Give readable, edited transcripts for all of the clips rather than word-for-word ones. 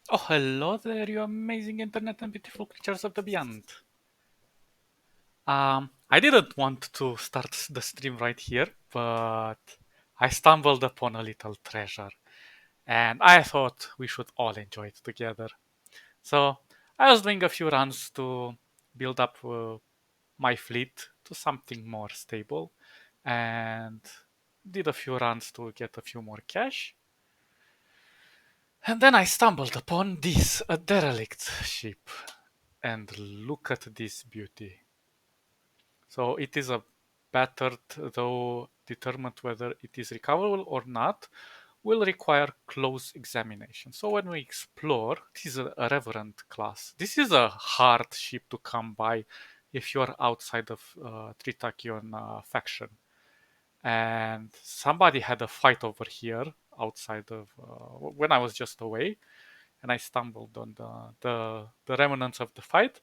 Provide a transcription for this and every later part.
Oh, hello there, you amazing internet and beautiful creatures of the beyond. I didn't want to start the stream right here, but I stumbled upon a little treasure, and I thought we should all enjoy it together. So I was doing a few runs to build up my fleet to something more stable, and did a few runs to get a few more cash. And then I stumbled upon this, a derelict ship. And look at this beauty. So it is a battered, though determined whether it is recoverable or not will require close examination. So when we explore, this is a reverend class. This is a hard ship to come by if you're outside of Tritakion faction. And somebody had a fight over here outside of when I was just away, and I stumbled on the remnants of the fight,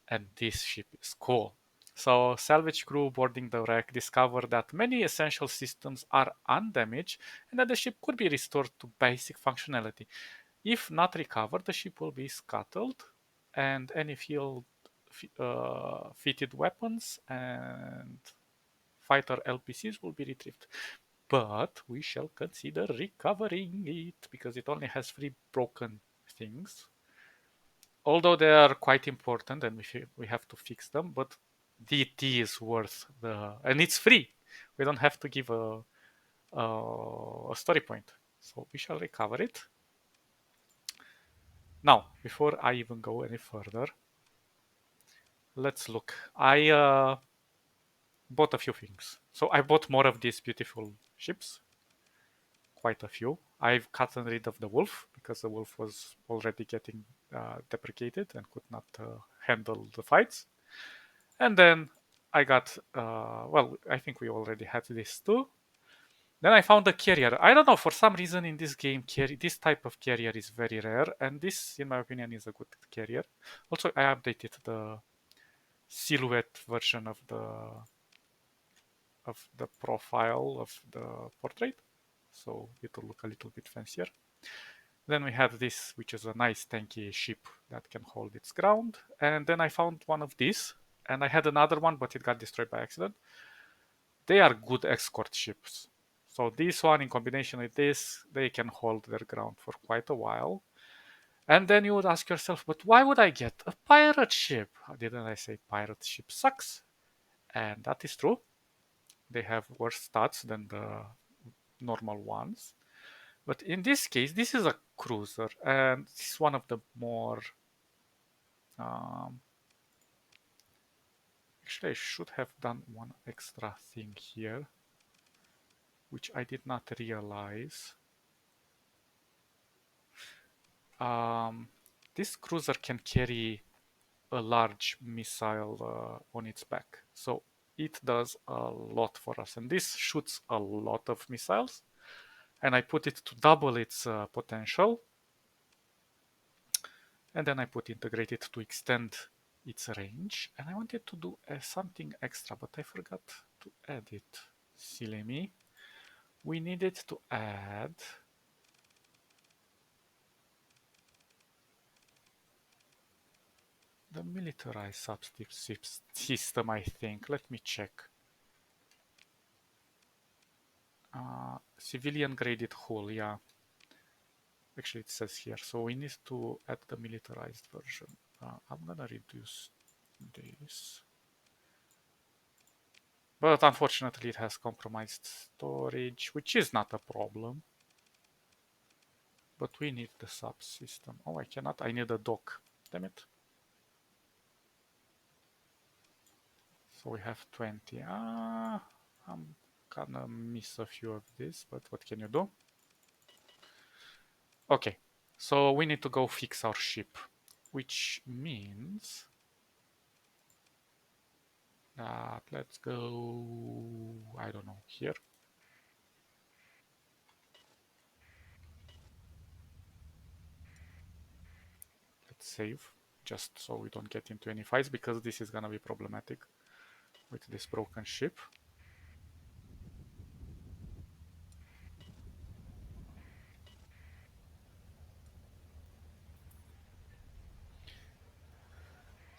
and this ship is cool. So, salvage crew boarding the wreck discover that many essential systems are undamaged and that the ship could be restored to basic functionality. If not recovered, the ship will be scuttled, and any fitted weapons and fighter LPCs will be retrieved. But we shall consider recovering it because it only has 3 broken things, although they are quite important and we have to fix them, but DT is worth and it's free. We don't have to give a story point, so we shall recover it. Now, before I even go any further, let's look. I bought a few things. So I bought more of these beautiful ships, quite a few. I've gotten rid of the wolf because the wolf was already getting deprecated and could not handle the fights. And then I got, well, I think we already had this too. Then I found a carrier. I don't know, for some reason in this game, this type of carrier is very rare, and this, in my opinion, is a good carrier. Also, I updated the silhouette version of the profile of the portrait, so it will look a little bit fancier. Then we have this, which is a nice tanky ship that can hold its ground. And then I found one of these, and I had another one, but it got destroyed by accident. They are good escort ships. So this one in combination with this, they can hold their ground for quite a while. And then you would ask yourself, but why would I get a pirate ship? Didn't I say pirate ship sucks? And that is true. They have worse stats than the normal ones. But in this case, this is a cruiser, and this is one of the more. Um, Actually, I should have done one extra thing here, which I did not realize. Um, this cruiser can carry a large missile on its back, so it does a lot for us. And this shoots a lot of missiles, and I put it to double its potential, and then I put integrated to extend its range. And I wanted to do something extra, but I forgot to add it. Silly me. We needed to add the militarized subsystem system, I think. Let me check. Civilian graded hull, yeah. Actually, it says here. So we need to add the militarized version. I'm gonna reduce this. But unfortunately, it has compromised storage, which is not a problem. But we need the subsystem. Oh, I cannot. I need a dock. Damn it. So we have 20. I'm gonna miss a few of this, but what can you do? Okay, so we need to go fix our ship, which means that let's go, I don't know, here. Let's save, just so we don't get into any fights, because this is gonna be problematic with this broken ship.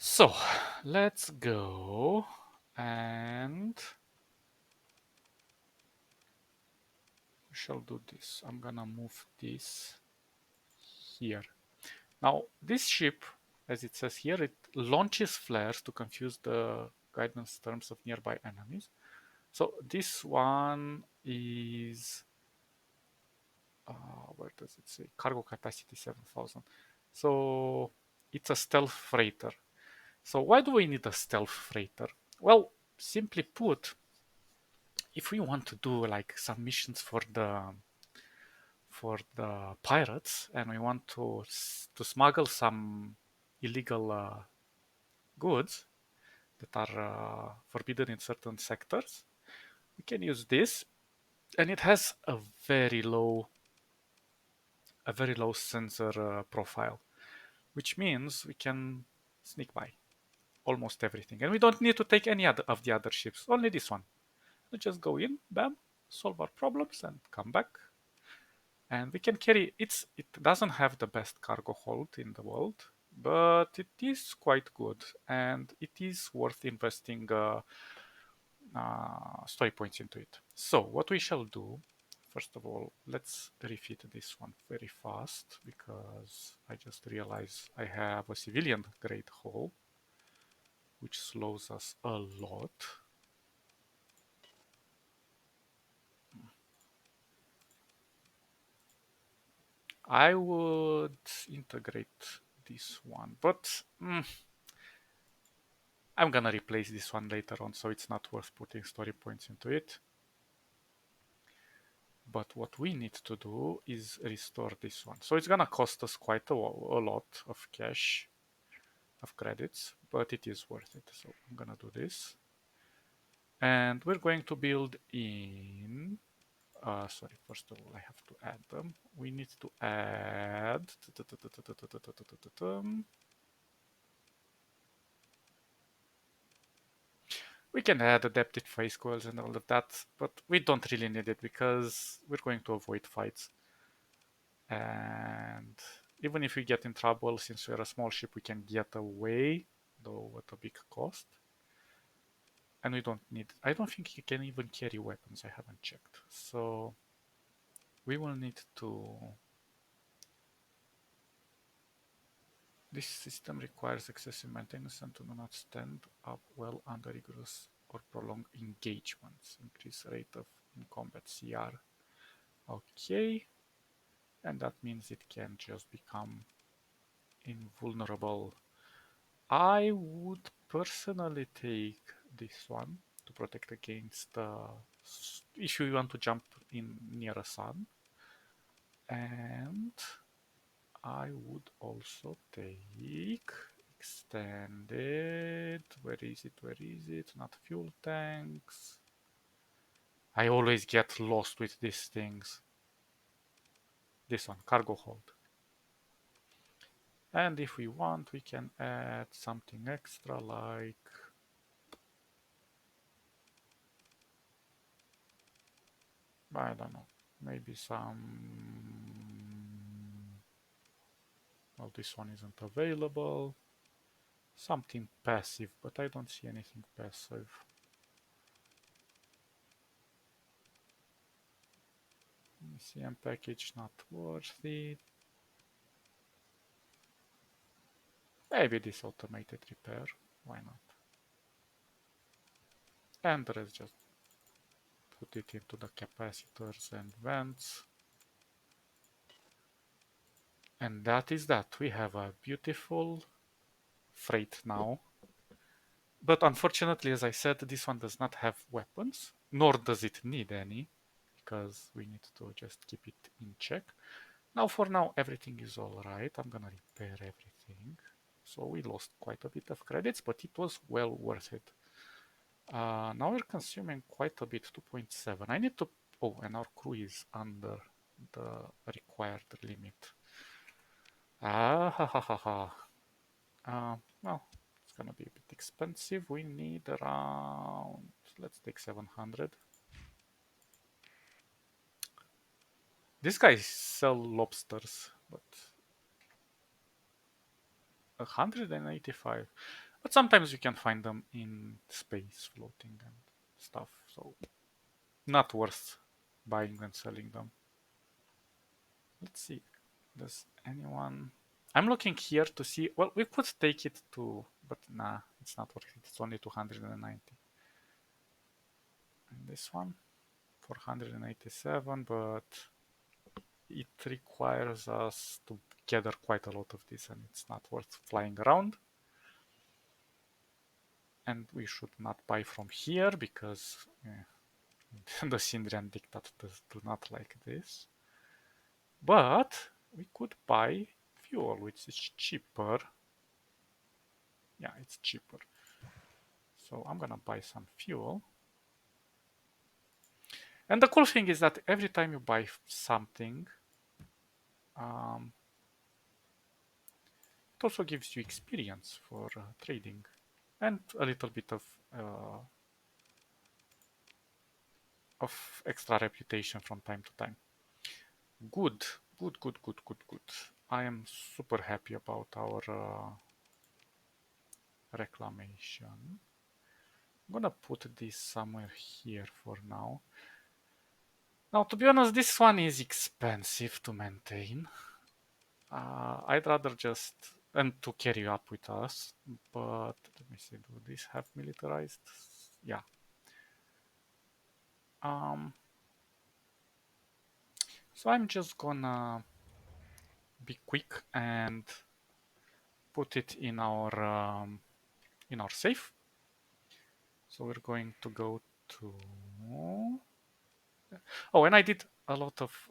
So let's go and we shall do this. I'm gonna move this here. Now this ship, as it says here, it launches flares to confuse the guidance terms of nearby enemies. So this one is where does it say? Cargo capacity 7,000. So it's a stealth freighter. So why do we need a stealth freighter? Well, simply put, if we want to do like some missions for the pirates and we want to smuggle some illegal goods that are forbidden in certain sectors, we can use this, and it has a very low sensor profile, which means we can sneak by almost everything, and we don't need to take any other of the other ships, only this one. We just go in, bam, solve our problems, and come back. And we can carry it doesn't have the best cargo hold in the world, but it is quite good, and it is worth investing story points into it. So what we shall do, first of all, let's refit this one very fast because I just realized I have a civilian grade hull, which slows us a lot. I would integrate this one, but I'm gonna replace this one later on, so it's not worth putting story points into it. But what we need to do is restore this one. So it's gonna cost us quite a lot of cash, of credits, but it is worth it. So I'm gonna do this. And we're going to build in, sorry, first of all, I have to add them. We need to add, we can add adapted face coils and all of that, but we don't really need it because we're going to avoid fights. And even if we get in trouble, since we're a small ship, we can get away, though at a big cost. And we don't need, I don't think you can even carry weapons, I haven't checked. So we will need to, this system requires excessive maintenance and to do not stand up well under rigorous or prolonged engagements. Increase rate of in combat CR. Okay, and that means it can just become invulnerable. I would personally take this one to protect against if you want to jump in near a sun. And I would also take extended. Where is it? Where is it? Not fuel tanks. I always get lost with these things. This one, cargo hold. And if we want, we can add something extra like, I don't know, maybe some, well, this one isn't available. Something passive, but I don't see anything passive. CM package not worth it. Maybe this automated repair, why not? And let's just put it into the capacitors and vents. And that is that. We have a beautiful freight now. But unfortunately, as I said, this one does not have weapons, nor does it need any, because we need to just keep it in check. Now, for now, everything is all right. I'm gonna repair everything. So we lost quite a bit of credits, but it was well worth it. Now we're consuming quite a bit, 2.7. I need to... Oh, and our crew is under the required limit. Ah, ha, ha, ha, ha. Well, it's gonna be a bit expensive. We need around... Let's take 700. These guys sell lobsters, but 185. But sometimes you can find them in space floating and stuff, so not worth buying and selling them. Let's see, does anyone... I'm looking here to see, well, we could take it to, but nah, it's not worth it, it's only 290. And this one, 487, but it requires us to gather quite a lot of this and it's not worth flying around. And we should not buy from here because the Syndrian Diktat do not like this. But we could buy fuel, which is cheaper. Yeah, it's cheaper. So I'm gonna buy some fuel. And the cool thing is that every time you buy something, it also gives you experience for trading and a little bit of extra reputation from time to time. Good, good, good, good, good, good. I am super happy about our reclamation. I'm gonna put this somewhere here for now. Now, to be honest, this one is expensive to maintain. I'd rather just, and to carry up with us, but let me see, do these have militarized? Yeah. So I'm just gonna be quick and put it in our safe. So we're going to go to... Oh, and I did a lot of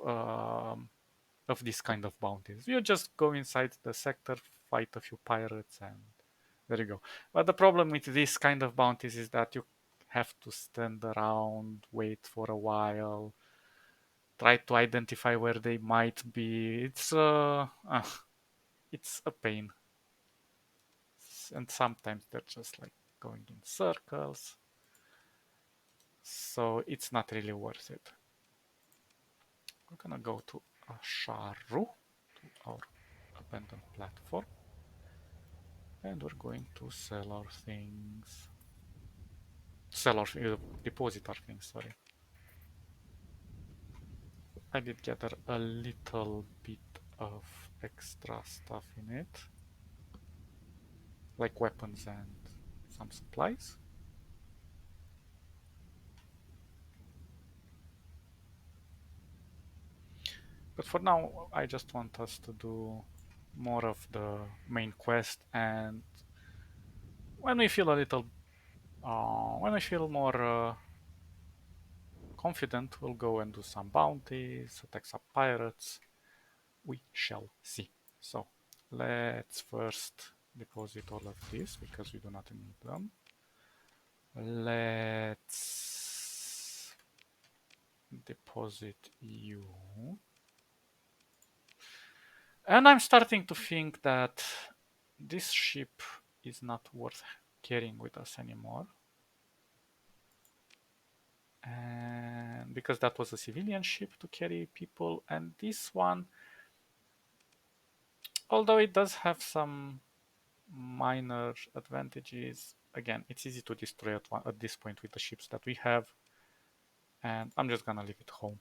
this kind of bounties. You just go inside the sector, fight a few pirates, and there you go. But the problem with this kind of bounties is that you have to stand around, wait for a while, try to identify where they might be. It's a pain, and sometimes they're just like going in circles. So it's not really worth it. We're gonna go to Asharu, to our abandoned platform, and we're going to sell our things. Sell our deposit our things, sorry. I did gather a little bit of extra stuff in it, like weapons and some supplies. But for now, I just want us to do more of the main quest, and when we feel a little, when we feel more confident, we'll go and do some bounties, attack some pirates. We shall see. So let's first deposit all of this because we do not need them. Let's deposit you. And I'm starting to think that this ship is not worth carrying with us anymore. And because that was a civilian ship to carry people, and this one, although it does have some minor advantages, again, it's easy to destroy at this point with the ships that we have, and I'm just gonna leave it home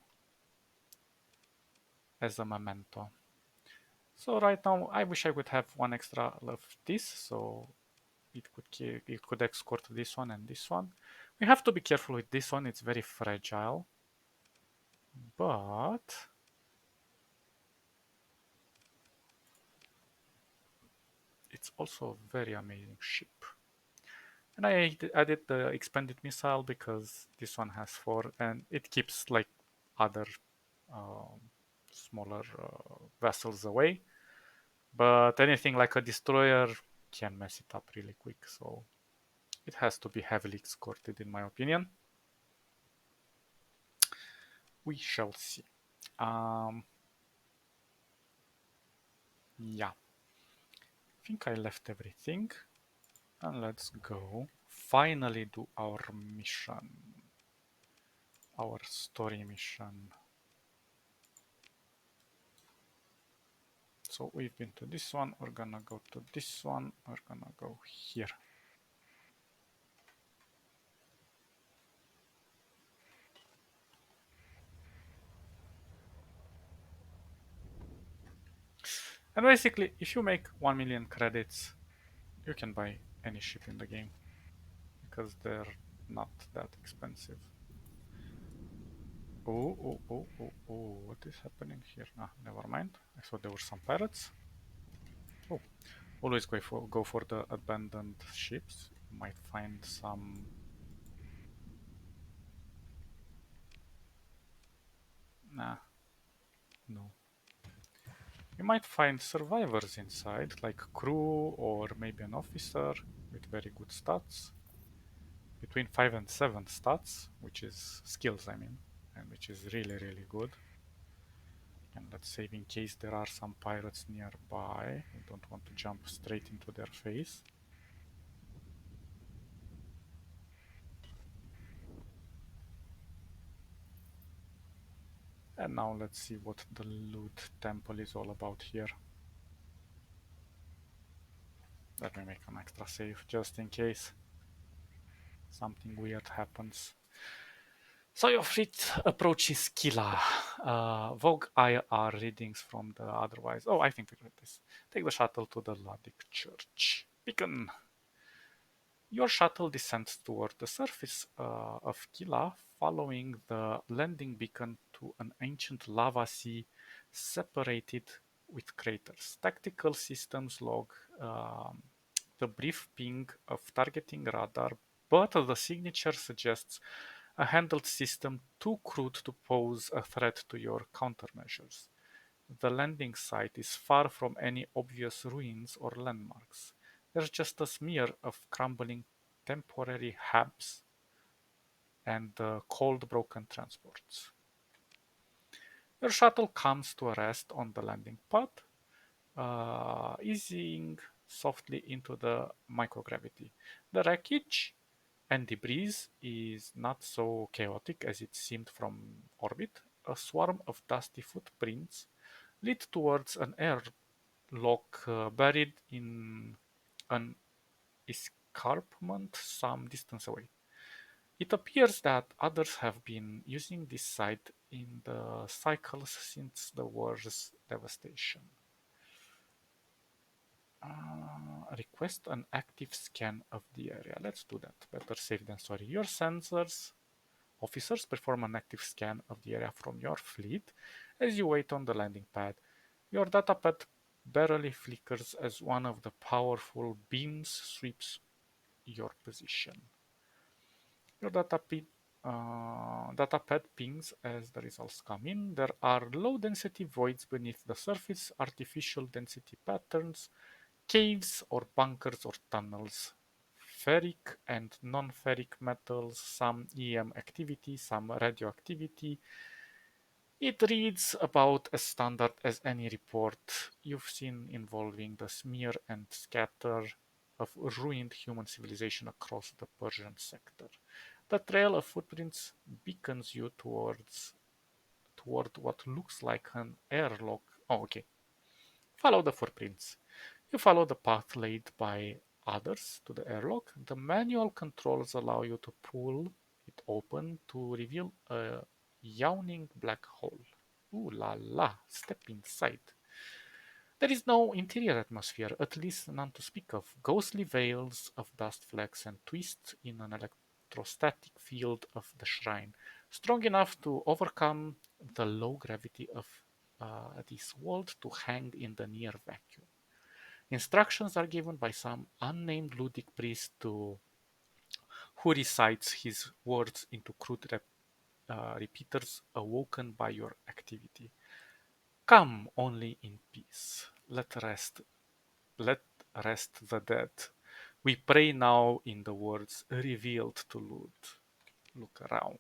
as a memento. So right now, I wish I would have one extra of this, so it could escort this one and this one. We have to be careful with this one, it's very fragile, but it's also a very amazing ship. And I added the expanded missile because this one has 4 and it keeps like other um, smaller vessels away. But anything like a destroyer can mess it up really quick, so it has to be heavily escorted in my opinion. We shall see. Yeah, I think I left everything. And let's go finally do our mission. Our story mission. So we've been to this one, we're gonna go to this one, we're gonna go here. And basically, if you make 1 million credits, you can buy any ship in the game because they're not that expensive. Oh, oh, oh, oh, oh, what is happening here? Ah, never mind. I thought there were some pirates. Oh, always go for the abandoned ships. You might find some. Nah, no. You might find survivors inside, like crew or maybe an officer with very good stats. Between 5 and 7 stats, which is skills, I mean, and which is really, really good. And let's save in case there are some pirates nearby. We don't want to jump straight into their face. And now let's see what the loot temple is all about here. Let me make an extra save just in case something weird happens. So your fleet approaches Kila. Vogue IR readings from the otherwise. Oh, I think we read this. Take the shuttle to the Ladik Church. Beacon. Your shuttle descends toward the surface of Kila, following the landing beacon to an ancient lava sea separated with craters. Tactical systems log um, the brief ping of targeting radar, but the signature suggests a handled system too crude to pose a threat to your countermeasures. The landing site is far from any obvious ruins or landmarks. There's just a smear of crumbling temporary hubs and cold broken transports. Your shuttle comes to a rest on the landing pad, easing softly into the microgravity. The wreckage and debris is not so chaotic as it seemed from orbit. A swarm of dusty footprints lead towards an airlock buried in an escarpment some distance away. It appears that others have been using this site in the cycles since the war's devastation. Request an active scan of the area. Let's do that. Better safe than sorry. Your sensors officers perform an active scan of the area from your fleet as you wait on the landing pad. Your datapad barely flickers as one of the powerful beams sweeps your position. Your datapad pings as the results come in. There are low density voids beneath the surface, artificial density patterns, caves or bunkers or tunnels, ferric and non-ferric metals, some EM activity, some radioactivity. It reads about as standard as any report you've seen involving the smear and scatter of ruined human civilization across the Persian sector. The trail of footprints beacons you toward what looks like an airlock. Oh, okay. Follow the footprints. You follow the path laid by others to the airlock. The manual controls allow you to pull it open to reveal a yawning black hole. Ooh la la, step inside. There is no interior atmosphere, at least none to speak of. Ghostly veils of dust flecks and twists in an electrostatic field of the shrine, strong enough to overcome the low gravity of this world to hang in the near vacuum. Instructions are given by some unnamed ludic priest who recites his words into crude repeaters awoken by your activity. Come only in peace. Let rest the dead. We pray now in the words revealed to Lud. Look around.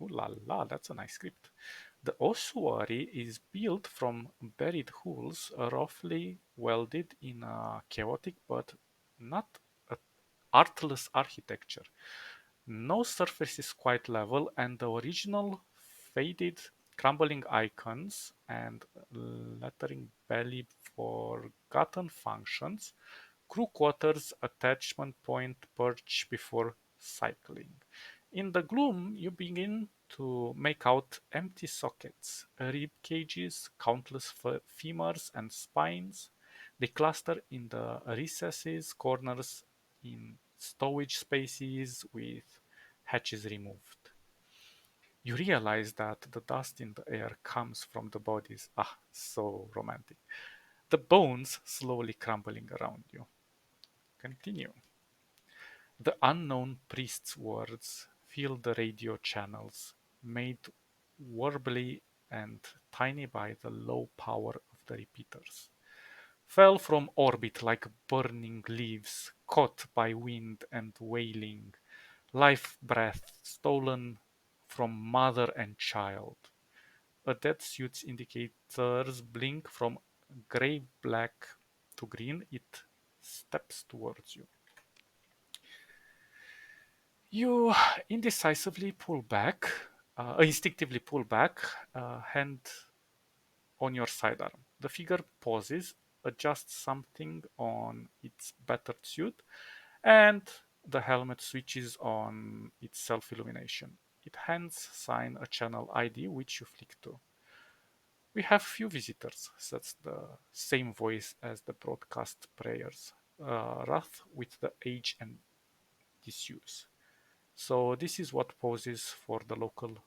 Ooh la la, that's a nice script. The ossuary is built from buried hulls, roughly welded in a chaotic but not a artless architecture. No surface is quite level, and the original faded, crumbling icons and lettering barely forgotten functions, crew quarters, attachment point, perch before cycling. In the gloom, you begin to make out empty sockets, rib cages, countless femurs and spines. They cluster in the recesses, corners, in stowage spaces with hatches removed. You realize that the dust in the air comes from the bodies. Ah, so romantic. The bones slowly crumbling around you. Continue. The unknown priest's words fill the radio channels, made warbly and tiny by the low power of the repeaters. Fell from orbit like burning leaves, caught by wind and wailing, life breath stolen from mother and child. A dead suit's indicators blink from gray black to green. It steps towards you. You indecisively pull back, instinctively pull back, hand on your sidearm. The figure pauses, adjusts something on its battered suit, and the helmet switches on its self illumination. It hands sign a channel ID which you flick to. We have few visitors, says the same voice as the broadcast prayers, wrath with the age and disuse. So this is what poses for the local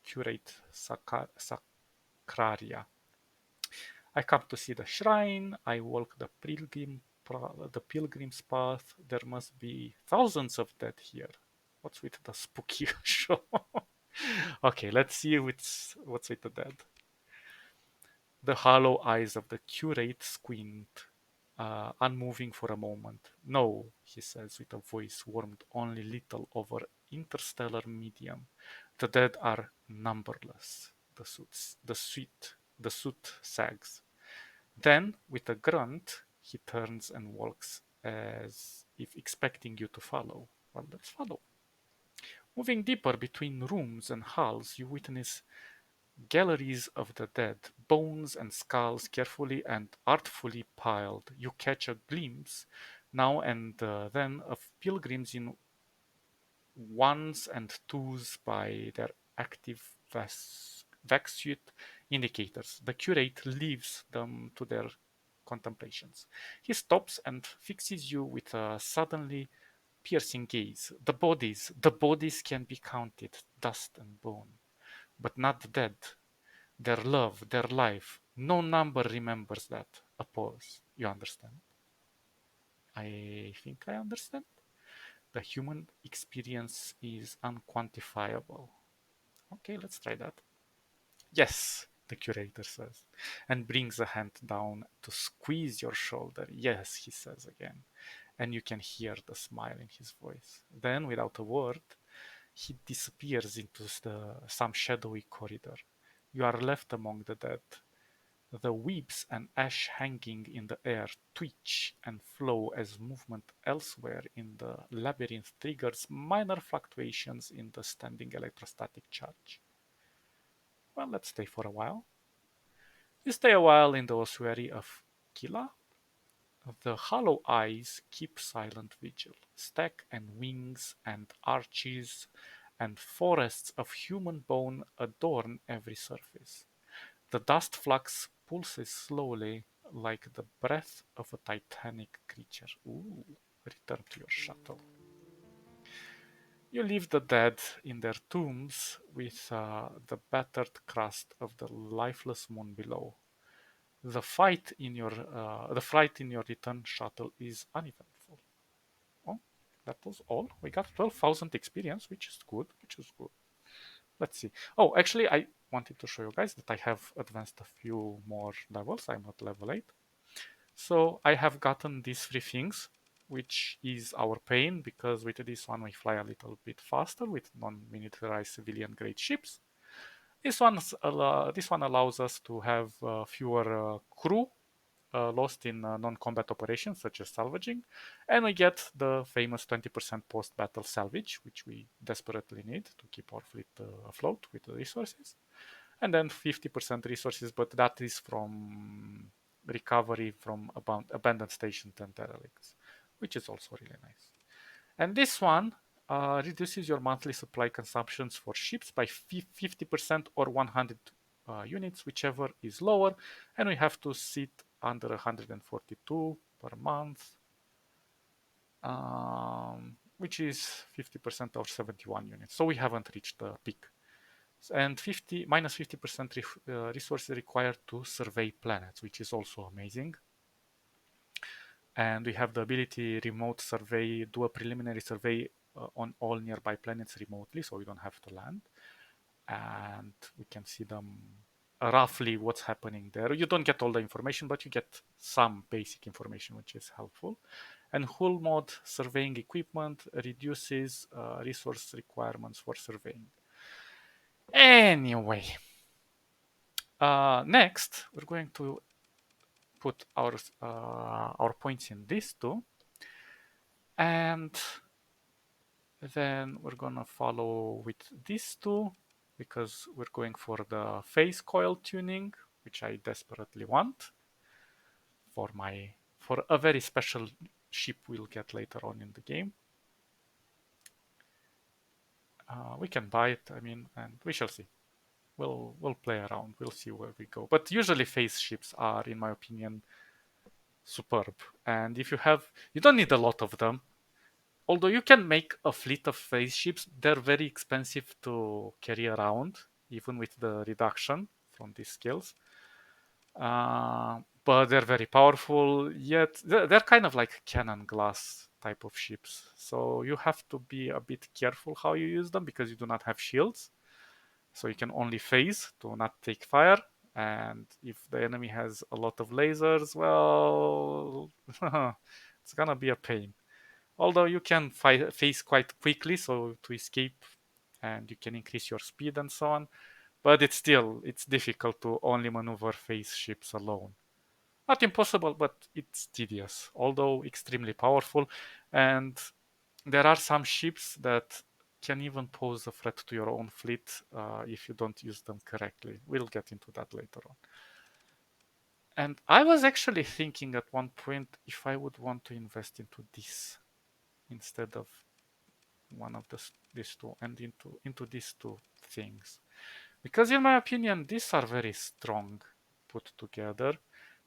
curate Sacraria. I come to see the shrine. I walk the pilgrim's path. There must be thousands of dead here. What's with the spooky show? Okay, let's see what's with the dead. The hollow eyes of the curate squint, unmoving for a moment. No, he says with a voice warmed only little over interstellar medium. The dead are numberless. The suit sags. Then, with a grunt, he turns and walks as if expecting you to follow. Well, let's follow. Moving deeper between rooms and halls, you witness galleries of the dead, bones and skulls carefully and artfully piled. You catch a glimpse now and then of pilgrims in ones and twos by their active vaxute indicators. The curate leaves them to their contemplations. He stops and fixes you with a suddenly piercing gaze. The bodies can be counted, dust and bone, but not the dead. Their love, their life. No number remembers that. A pause. You understand? I think I understand. The human experience is unquantifiable. Okay, let's try that. Yes, the curator says, and brings a hand down to squeeze your shoulder. Yes, he says again, and you can hear the smile in his voice. Then, without a word, he disappears into some shadowy corridor. You are left among the dead. The weeds and ash hanging in the air twitch and flow as movement elsewhere in the labyrinth triggers minor fluctuations in the standing electrostatic charge. Well, let's stay for a while. You stay a while in the ossuary of Kila. The hollow eyes keep silent vigil. Stack and wings and arches and forests of human bone adorn every surface. The dust flux pulses slowly like the breath of a titanic creature. Ooh, return to your shuttle. You leave the dead in their tombs with the battered crust of the lifeless moon below. The flight in your return shuttle is uneventful. Oh, that was all. We got 12,000 experience, which is good. Which is good. Let's see. Oh, actually, I wanted to show you guys that I have advanced a few more levels. I'm at level 8. So I have gotten these three things, which is our pain, because with this one we fly a little bit faster with non-militarized civilian grade ships. This one allows us to have fewer crew lost in non-combat operations such as salvaging, and we get the famous 20% post-battle salvage, which we desperately need to keep our fleet afloat with the resources, and then 50% resources, but that is from recovery from abandoned stations and derelicts, which is also really nice. And this one reduces your monthly supply consumptions for ships by 50% or 100 units, whichever is lower, and we have to sit under 142 per month, which is 50% or 71 units. So we haven't reached the peak. And 50% resources required to survey planets, which is also amazing. And we have the ability remote survey, do a preliminary survey on all nearby planets remotely, so we don't have to land. And we can see them roughly what's happening there. You don't get all the information, but you get some basic information, which is helpful. And hull mode surveying equipment reduces resource requirements for surveying. Anyway, next we're going to put our points in these two, and then we're gonna follow with these two because we're going for the phase coil tuning, which I desperately want for a very special ship we'll get later on in the game. We can buy it, I mean, and we shall see. We'll play around. We'll see where we go. But usually phase ships are, in my opinion, superb. And if you don't need a lot of them. Although you can make a fleet of phase ships, they're very expensive to carry around, even with the reduction from these skills. But they're very powerful, yet they're kind of like cannon glass type of ships. So you have to be a bit careful how you use them because you do not have shields. So you can only phase to not take fire. And if the enemy has a lot of lasers, well, it's gonna be a pain. Although you can phase quite quickly, so to escape, and you can increase your speed and so on. But it's difficult to only maneuver phase ships alone. Not impossible, but it's tedious, although extremely powerful. And there are some ships that can even pose a threat to your own fleet if you don't use them correctly. We'll get into that later on. And I was actually thinking at one point if I would want to invest into this instead of one of these two, and into these two things, because in my opinion these are very strong put together.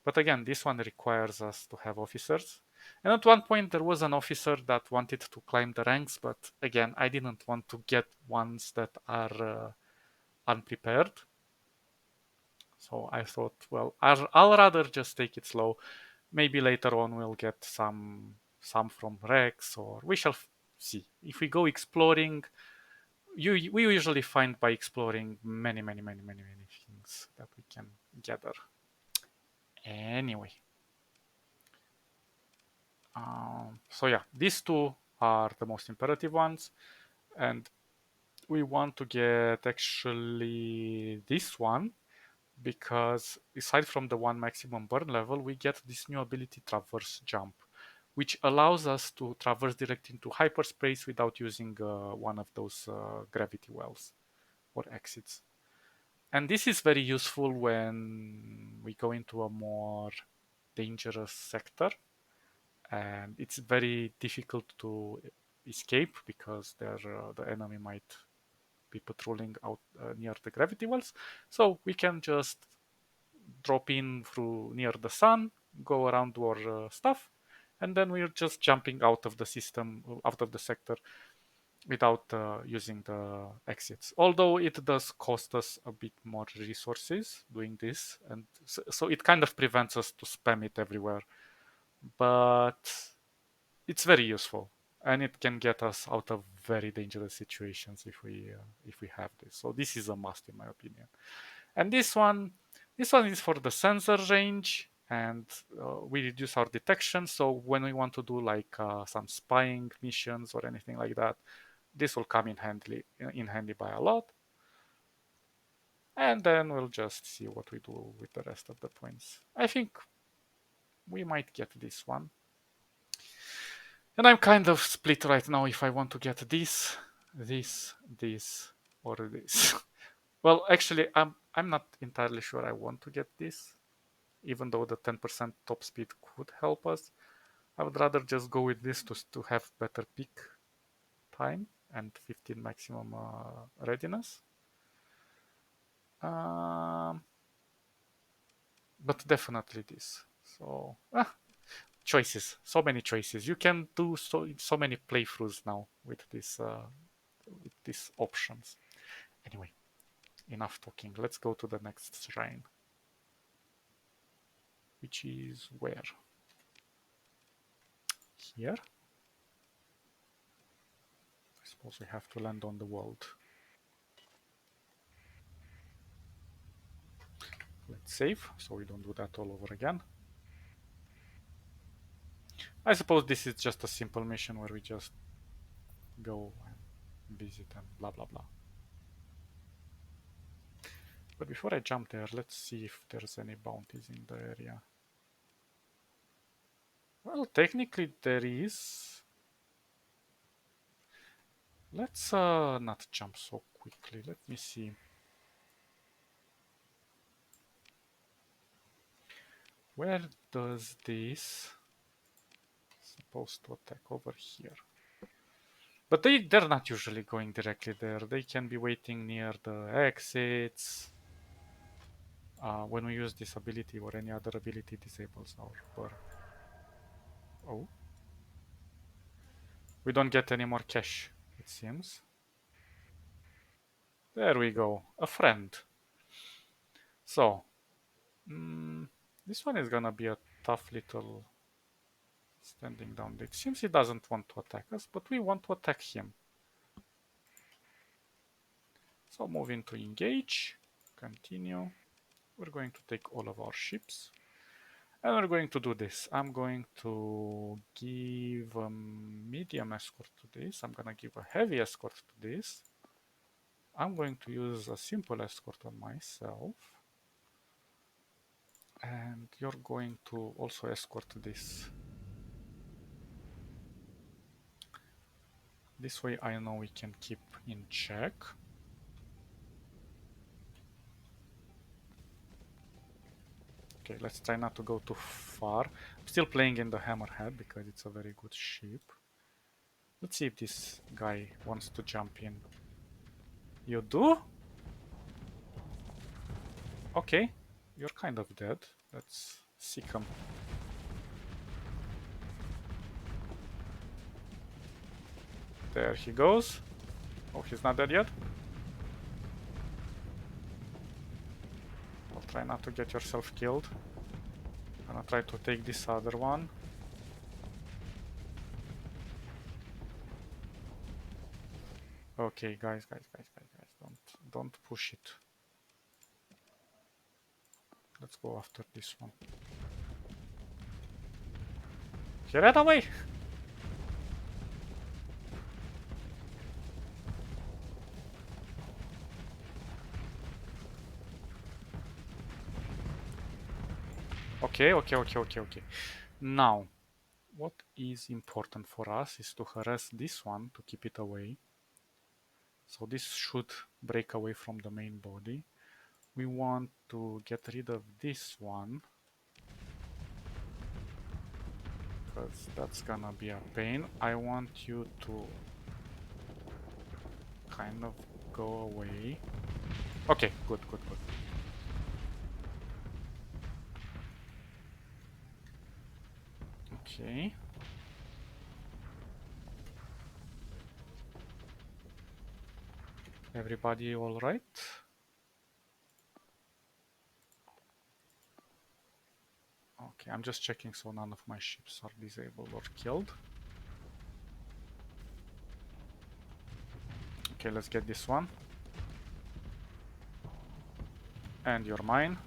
But again, this one requires us to have officers, and at one point there was an officer that wanted to climb the ranks, but again I didn't want to get ones that are unprepared. So I thought, well, I'll rather just take it slow. Maybe later on we'll get some from Rex, or we shall see. If we go exploring, we usually find by exploring many things that we can gather. Anyway, so yeah, these two are the most imperative ones, and we want to get actually this one because aside from the one maximum burn level, we get this new ability, Traverse Jump, which allows us to traverse directly into hyperspace without using one of those gravity wells or exits. And this is very useful when we go into a more dangerous sector, and it's very difficult to escape because the enemy might be patrolling out near the gravity wells. So we can just drop in through near the sun, go around our stuff, and then we're just jumping out of the system, out of the sector, without using the exits. Although it does cost us a bit more resources doing this, and so it kind of prevents us to spam it everywhere. But it's very useful, and it can get us out of very dangerous situations if we have this. So this is a must in my opinion. And this one is for the sensor range, and we reduce our detection. So when we want to do like some spying missions or anything like that, this will come in handy by a lot. And then we'll just see what we do with the rest of the points. I think we might get this one. And I'm kind of split right now if I want to get this, or this. Well, actually, I'm not entirely sure I want to get this, even though the 10% top speed could help us. I would rather just go with this to have better peak time and 15 maximum readiness. But definitely this. So choices, so many choices. You can do so many playthroughs now with these options. Anyway, enough talking. Let's go to the next shrine, which is where? Here. I suppose we have to land on the world. Let's save so we don't do that all over again. I suppose this is just a simple mission where we just go and visit and blah blah blah. But before I jump there, let's see if there's any bounties in the area. Well, technically there is. Let's not jump so quickly. Let me see. Where does this supposed to attack? Over here. But they're not usually going directly there. They can be waiting near the exits. When we use this ability or any other ability disables our burn. Oh. We don't get any more cash, it seems. There we go. A friend. So, this one is gonna be a tough little standing down. It seems he doesn't want to attack us, but we want to attack him. So moving to engage, continue. We're going to take all of our ships. And we're going to do this. I'm going to give a medium escort to this. I'm going to give a heavy escort to this. I'm going to use a simple escort on myself. And you're going to also escort this. This way I know we can keep in check. Okay, let's try not to go too far. I'm still playing in the Hammerhead because it's a very good ship. Let's see if this guy wants to jump in. You do? Okay, you're kind of dead. Let's seek him. There he goes. Oh, he's not dead yet? I'll try not to get yourself killed. I'm gonna try to take this other one. Okay, guys, don't push it. Let's go after this one. He ran away! Okay. Now, what is important for us is to harass this one to keep it away. So this should break away from the main body. We want to get rid of this one, because that's gonna be a pain. I want you to kind of go away. Okay, good. Okay. Everybody all right? Okay, I'm just checking so none of my ships are disabled or killed. Okay, let's get this one. And you're mine.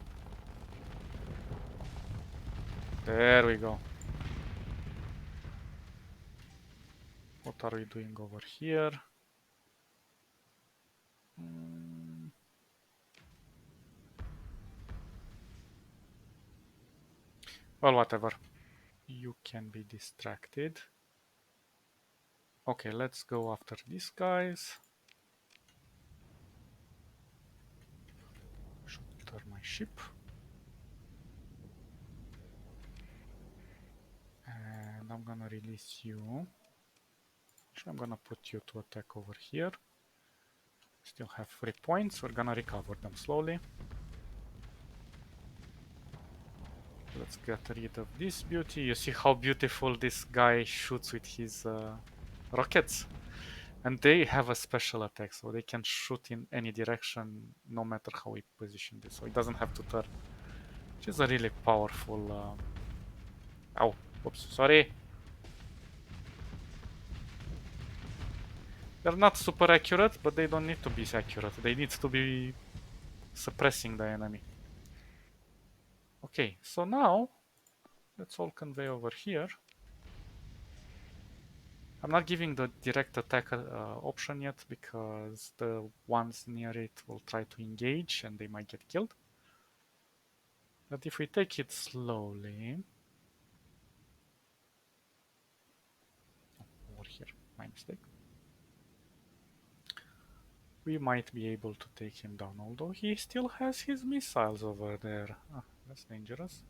There we go. What are we doing over here? Well, whatever. You can be distracted. Okay, let's go after these guys. Should turn my ship. And I'm gonna release you. I'm gonna put you to attack over here. Still have 3 points. We're gonna recover them slowly. Let's get rid of this beauty. You see how beautiful this guy shoots with his rockets? And they have a special attack, so they can shoot in any direction, no matter how we position this. So it doesn't have to turn, which is a really powerful... Ow, oops, sorry. They're not super accurate, but they don't need to be accurate. They need to be suppressing the enemy. Okay, so now let's all convey over here. I'm not giving the direct attack option yet because the ones near it will try to engage and they might get killed. But if we take it slowly... Over here, my mistake. We might be able to take him down, although he still has his missiles over there. Ah, that's dangerous.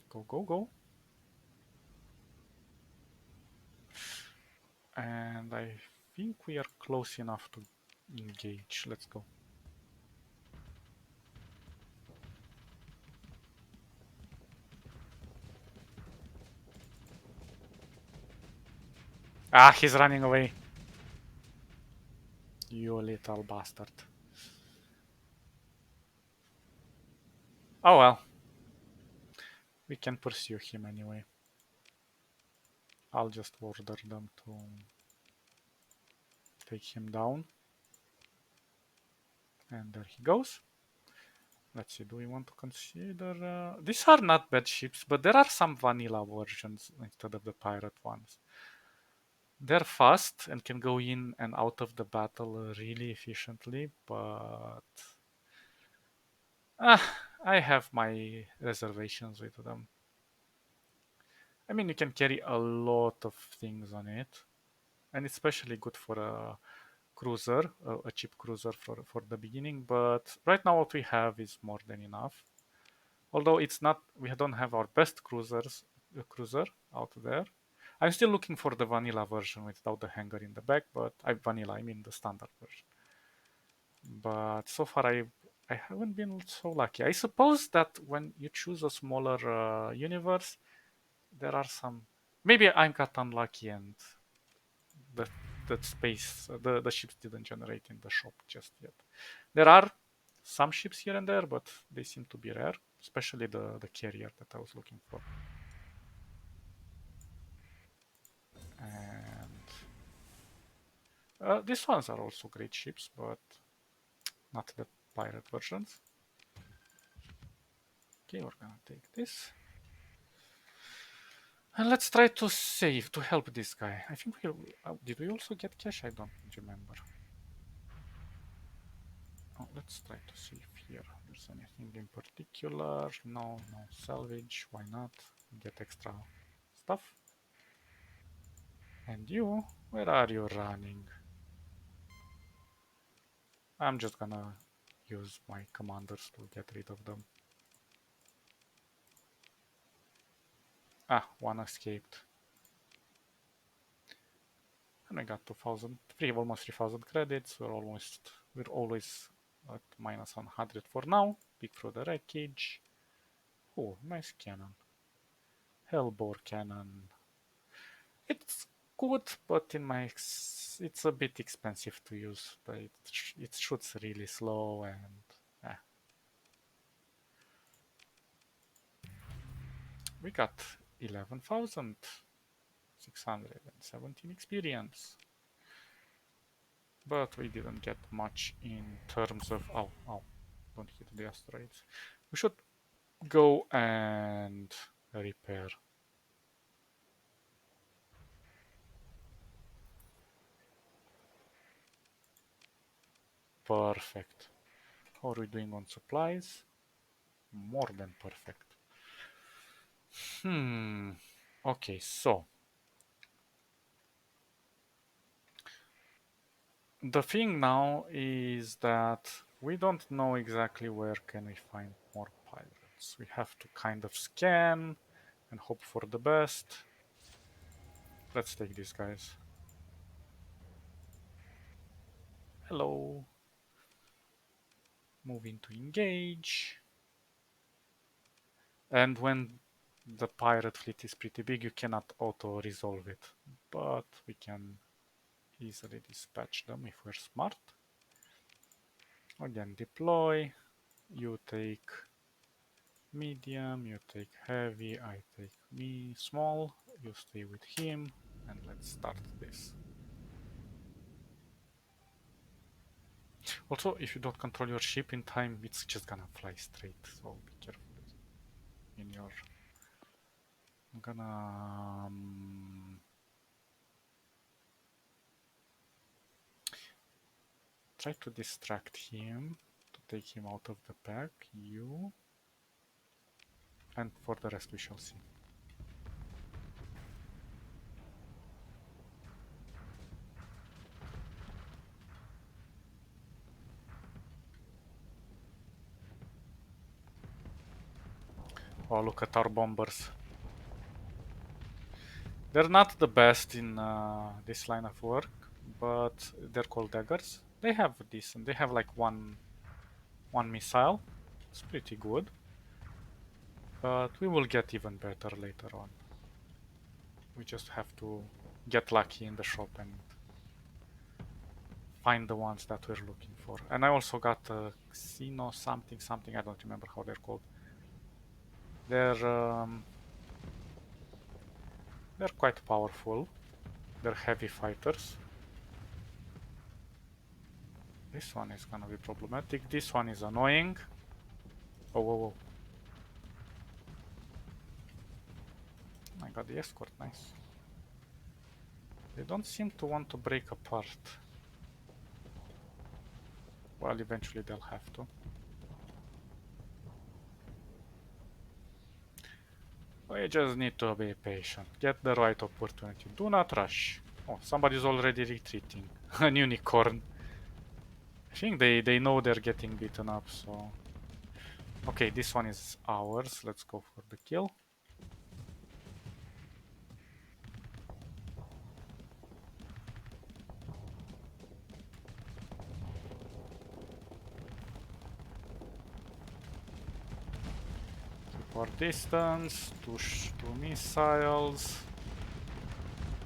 Go, go, go. And I think we are close enough to engage. Let's go. Ah, he's running away. You little bastard. Oh well. We can pursue him anyway. I'll just order them to take him down. And there he goes. Let's see, do we want to consider... these are not bad ships, but there are some vanilla versions instead of the pirate ones. They're fast and can go in and out of the battle really efficiently, but... I have my reservations with them. I mean, you can carry a lot of things on it, and it's especially good for a cruiser, a cheap cruiser for the beginning, but right now what we have is more than enough. Although it's not, we don't have our best cruiser out there. I'm still looking for the vanilla version without the hangar in the back, but I mean the standard version. But so far I haven't been so lucky. I suppose that when you choose a smaller universe, there are some. Maybe I got unlucky and the the ships didn't generate in the shop just yet. There are some ships here and there, but they seem to be rare, especially the carrier that I was looking for. And these ones are also great ships, but not the pirate versions. Okay, we're gonna take this. And let's try to save, to help this guy. I think we... did we also get cash? I don't remember. Oh, let's try to see if here there's anything in particular. No, no salvage. Why not? Get extra stuff. And you? Where are you running? I'm just gonna use my commanders to get rid of them. Ah, one escaped. And I got 2,000, almost 3,000 credits. We're always at minus 100 for now. Peek through the wreckage. Oh, nice cannon. Hellbore cannon. It's good, but it's a bit expensive to use. But it shoots really slow and... We got 11,617 experience. But we didn't get much in terms of... Oh, don't hit the asteroids. We should go and repair. Perfect. How are we doing on supplies? More than perfect. Okay, so the thing now is that we don't know exactly where can we find more pirates. So we have to kind of scan and hope for the best. Let's take these guys. Hello. Moving to engage. And when the pirate fleet is pretty big, you cannot auto-resolve it. But we can easily dispatch them if we're smart. Again, deploy. You take medium, you take heavy, I take me small. You stay with him, and let's start this. Also, if you don't control your ship in time, it's just gonna fly straight, so be careful in your... I'm gonna... try to distract him, to take him out of the pack, you... and for the rest we shall see. Oh, look at our bombers. They're not the best in this line of work, but they're called daggers. They have decent. They have like one missile. It's pretty good, but we will get even better later on. We just have to get lucky in the shop and find the ones that we're looking for. And I also got a Xeno something something. I don't remember how they're called. They're quite powerful. They're heavy fighters. This one is gonna be problematic. This one is annoying. Oh, whoa, whoa. I got the escort, nice. They don't seem to want to break apart. Well, eventually they'll have to. We just need to be patient. Get the right opportunity. Do not rush. Oh, somebody's already retreating. An unicorn. I think they know they're getting beaten up, so... Okay, this one is ours. Let's go for the kill. Keep our distance. Two missiles.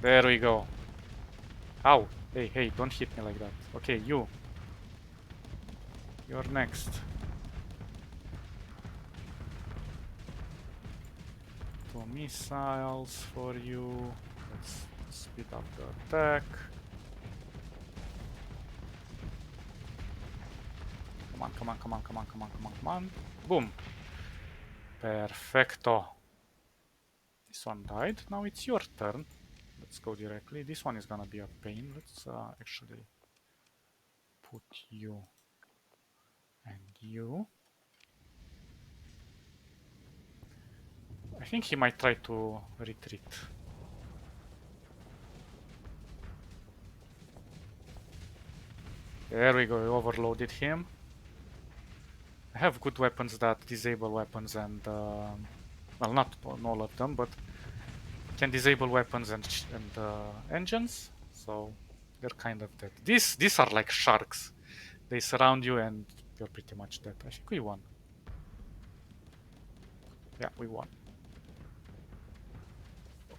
There we go. Ow! Hey, hey, don't hit me like that. Okay, you. You're next. Two missiles for you. Let's speed up the attack. Come on, come on, come on, come on, come on, come on, come on. Boom. Perfecto. This one died. Now it's your turn. Let's go directly. This one is gonna be a pain. Let's actually put you and you. I think he might try to retreat. There we go, we overloaded him. I have good weapons that disable weapons and... well, not all of them, but can disable weapons and engines, so they're kind of dead. These are like sharks. They surround you and you're pretty much dead. I think we won. Yeah, we won.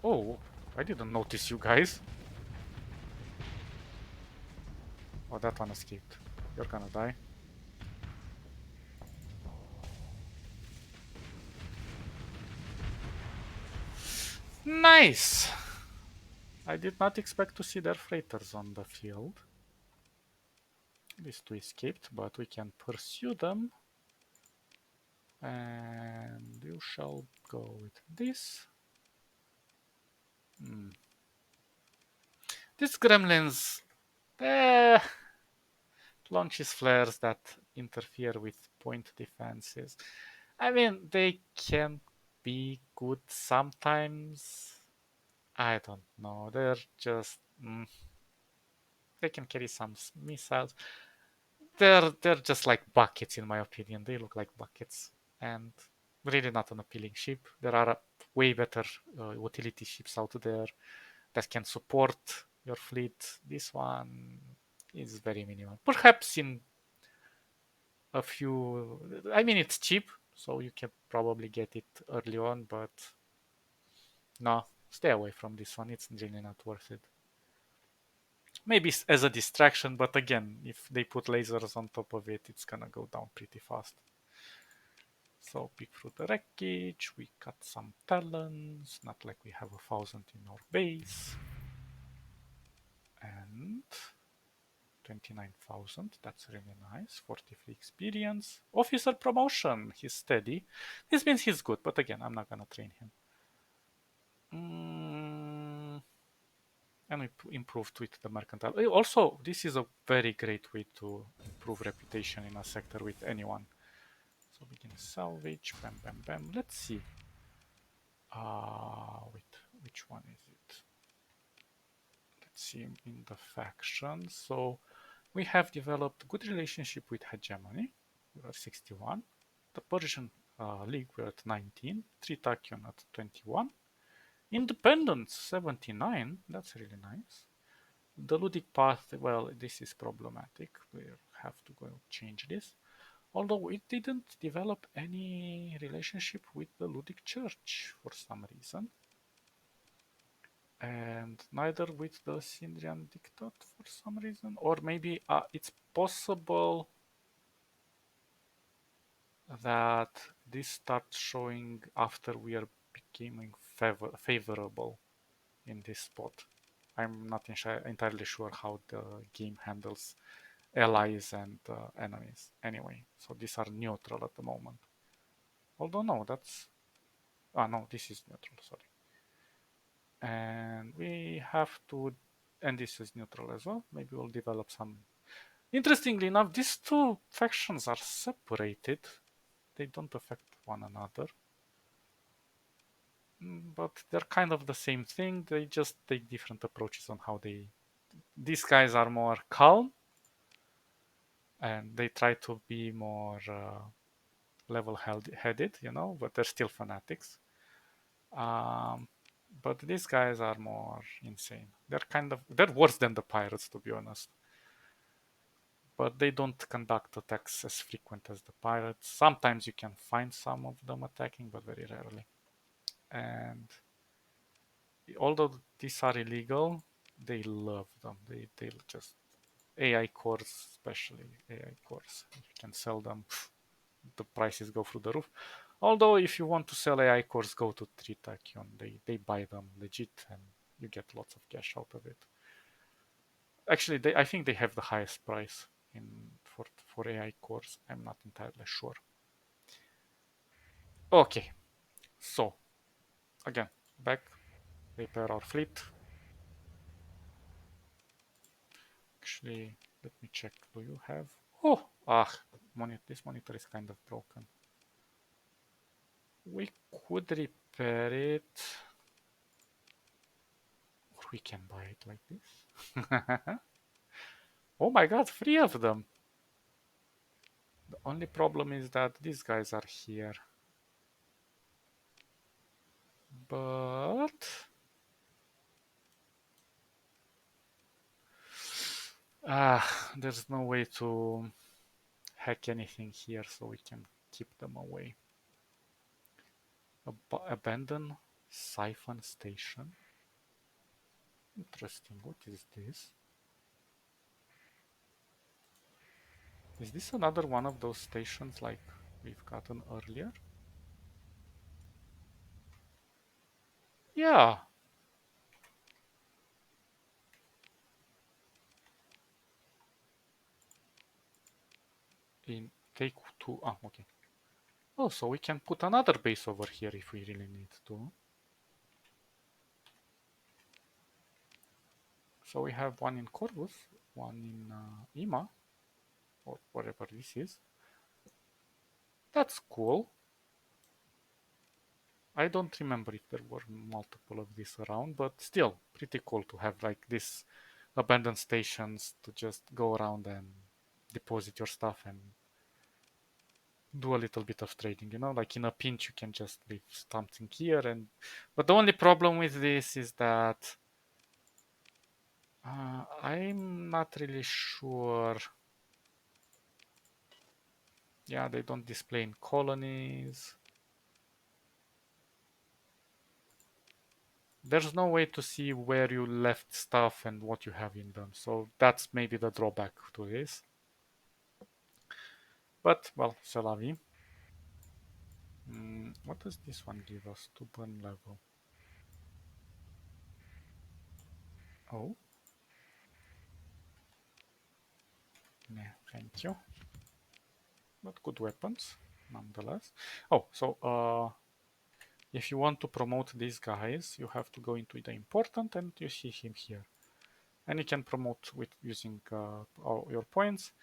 Oh, I didn't notice you guys. Oh, that one escaped. You're gonna die. Nice! I did not expect to see their freighters on the field. These two escaped, but we can pursue them. And you shall go with this. These gremlins launches flares that interfere with point defenses. I mean, they can be good sometimes. I don't know. They're just... they can carry some missiles. They're just like buckets in my opinion. They look like buckets. And really not an appealing ship. There are way better utility ships out there that can support your fleet. This one is very minimal. Perhaps in a few, I mean, it's cheap, so you can probably get it early on, but no, stay away from this one. It's really not worth it. Maybe as a distraction, but again, if they put lasers on top of it, it's gonna go down pretty fast. So pick through the wreckage, we got some talons, not like we have 1,000 in our base. And 29,000, that's really nice. 43 experience. Officer promotion, he's steady. This means he's good, but again, I'm not gonna train him. And we improved with the mercantile. Also, this is a very great way to improve reputation in a sector with anyone. So we can salvage, bam, bam, bam. Let's see. Wait, which one is it? Let's see in the factions. So we have developed good relationship with hegemony. We are 61. The Persian League, we're at 19. Tritakion at 21. Independence, 79. That's really nice. The Ludic path, well, this is problematic. We have to go change this. Although it didn't develop any relationship with the Ludic Church for some reason. And neither with the Sindrian Dictat for some reason. Or maybe it's possible that this starts showing after we are becoming favorable in this spot. I'm not entirely sure how the game handles allies and enemies. Anyway, so these are neutral at the moment. Although no, that's... Ah, no, this is neutral, sorry. And we have to... And this is neutral as well. Maybe we'll develop some... Interestingly enough, these two factions are separated. They don't affect one another. But they're kind of the same thing. They just take different approaches on how they... These guys are more calm. And they try to be more level-headed, you know, but they're still fanatics. But these guys are more insane. They're worse than the pirates, to be honest. But they don't conduct attacks as frequent as the pirates. Sometimes you can find some of them attacking, but very rarely. And although these are illegal, they love them. They just AI cores, especially AI cores. If you can sell them, the prices go through the roof. Although if you want to sell AI cores, go to Tritakion. They buy them legit and you get lots of cash out of it. Actually, I think they have the highest price for AI cores. I'm not entirely sure. Okay, so again, back, repair our fleet. Actually, let me check. Do you have? Oh, this monitor is kind of broken. We could repair it, or we can buy it like this. Oh my god, 3 of them! The only problem is that these guys are here. But... there's no way to hack anything here, so we can keep them away. Abandon siphon station. Interesting. What is this? Is this another one of those stations like we've gotten earlier? Yeah. In take two. Okay. Oh, so we can put another base over here if we really need to. So we have one in Corvus, one in Ima, or whatever this is. That's cool. I don't remember if there were multiple of these around, but still pretty cool to have like this abandoned stations to just go around and deposit your stuff. And do a little bit of trading, you know, like in a pinch you can just leave something here. And but the only problem with this is that I'm not really sure. Yeah, they don't display in colonies. There's no way to see where you left stuff and what you have in them. So that's maybe the drawback to this. But, well, c'est la vie. What does this one give us? To burn level. Oh, yeah, thank you. But good weapons, nonetheless. Oh, so if you want to promote these guys, you have to go into the important and you see him here. And you can promote with using all your points.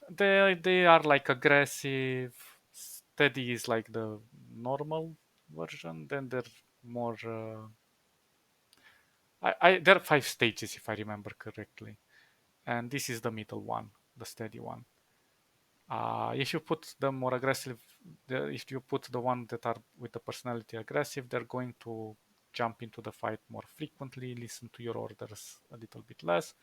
They are like aggressive. Steady is like the normal version. Then they're more. There are 5 stages if I remember correctly, and this is the middle one, the steady one. If you put the more aggressive, if you put the one that are with the personality aggressive, they're going to jump into the fight more frequently, listen to your orders a little bit less.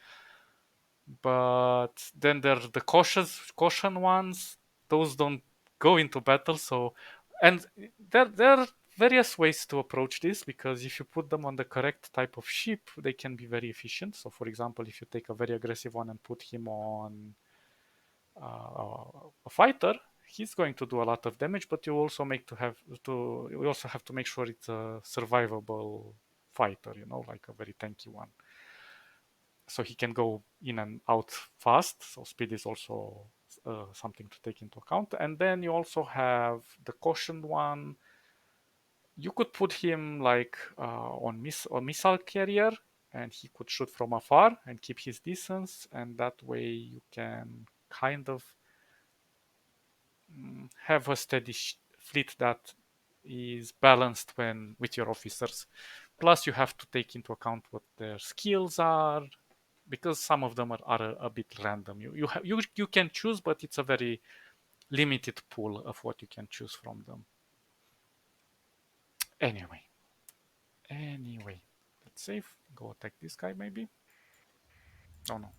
But then there are the caution ones. Those don't go into battle. So, and there are various ways to approach this because if you put them on the correct type of ship, they can be very efficient. So, for example, if you take a very aggressive one and put him on a fighter, he's going to do a lot of damage. But you also have to make sure it's a survivable fighter. You know, like a very tanky one, so he can go in and out fast. So speed is also something to take into account. And then you also have the cautioned one. You could put him like on missile carrier, and he could shoot from afar and keep his distance. And that way you can kind of have a steady fleet that is balanced when with your officers. Plus, you have to take into account what their skills are, because some of them are a bit random. You can choose, but it's a very limited pool of what you can choose from them. Anyway, let's save. Go attack this guy maybe. Oh no,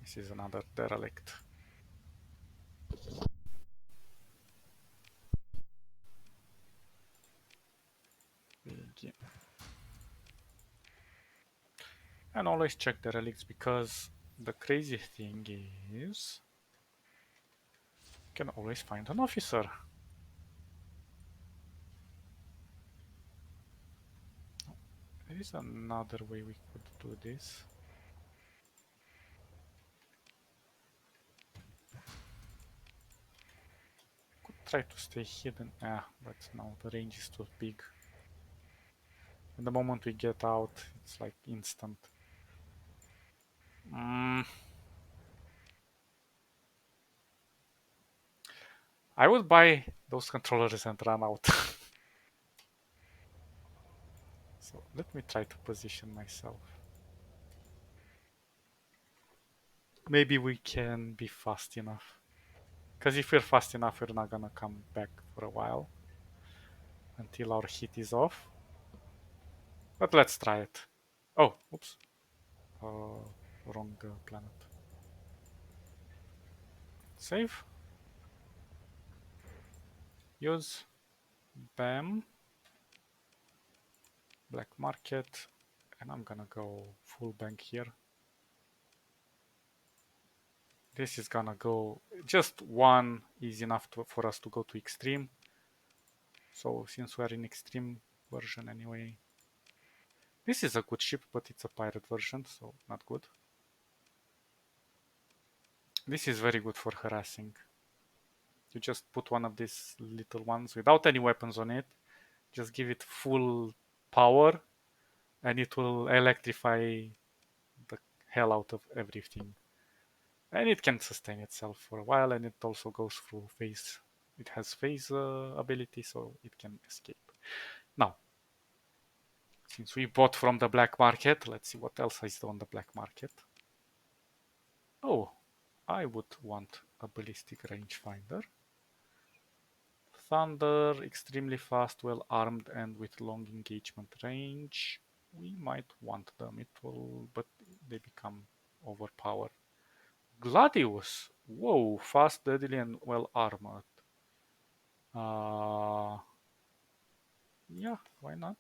this is another derelict. Begin. And always check derelicts because the crazy thing is you can always find an officer. There is another way we could do this. Could try to stay hidden. But no, the range is too big. And the moment we get out, it's like instant. I would buy those controllers and run out. So let me try to position myself. Maybe we can be fast enough. Because if we're fast enough, we're not gonna come back for a while until our heat is off. But let's try it. Oh, oops. Wrong planet. Save. Use. Bam. Black market. And I'm gonna go full bank here. This is gonna go. Just one is enough for us to go to extreme. So since we're in extreme version anyway. This is a good ship, but it's a pirate version, so not good. This is very good for harassing. You just put one of these little ones without any weapons on it. Just give it full power and it will electrify the hell out of everything. And it can sustain itself for a while, and it also goes through phase. It has phase ability, so it can escape. Now, since we bought from the black market, let's see what else is on the black market. Oh, I would want a ballistic rangefinder. Thunder, extremely fast, well armed, and with long engagement range. We might want them. It will, but they become overpowered. Gladius, whoa, fast, deadly, and well armored. Yeah, why not?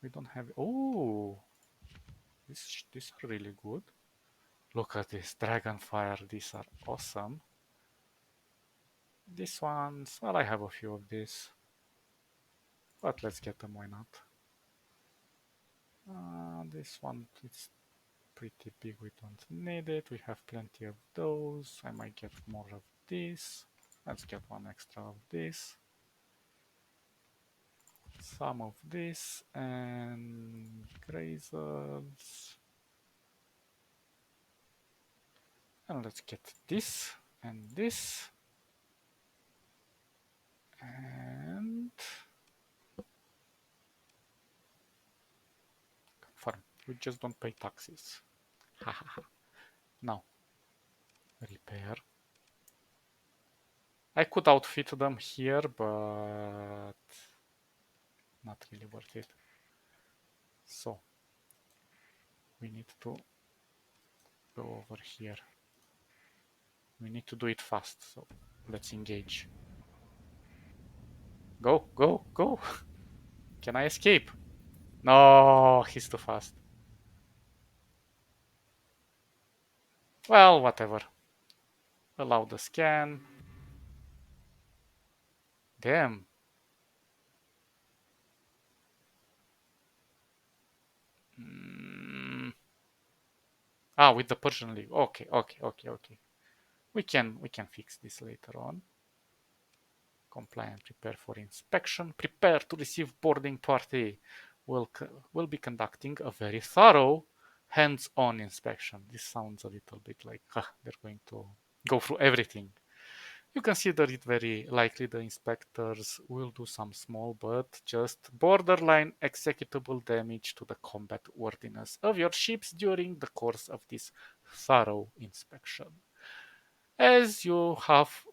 We don't have. Oh, these are really good. Look at this Dragonfire. These are awesome. These ones, well, I have a few of these, but let's get them. Why not? This one, it's pretty big. We don't need it. We have plenty of those. I might get more of this. Let's get one extra of this. Some of this and grazers. And let's get this and this. And farm. We just don't pay taxes. Now, repair. I could outfit them here, but not really worth it. So, we need to go over here. We need to do it fast, so let's engage. Go, go, go! Can I escape? No, he's too fast. Well, whatever. Allow the scan. Damn. With the Persian League. Okay, okay, okay, okay. We can fix this later on. Compliant, prepare for inspection. Prepare to receive boarding party. We'll be conducting a very thorough hands-on inspection. This sounds a little bit like they're going to go through everything. You consider it very likely the inspectors will do some small but just borderline executable damage to the combat worthiness of your ships during the course of this thorough inspection. As you have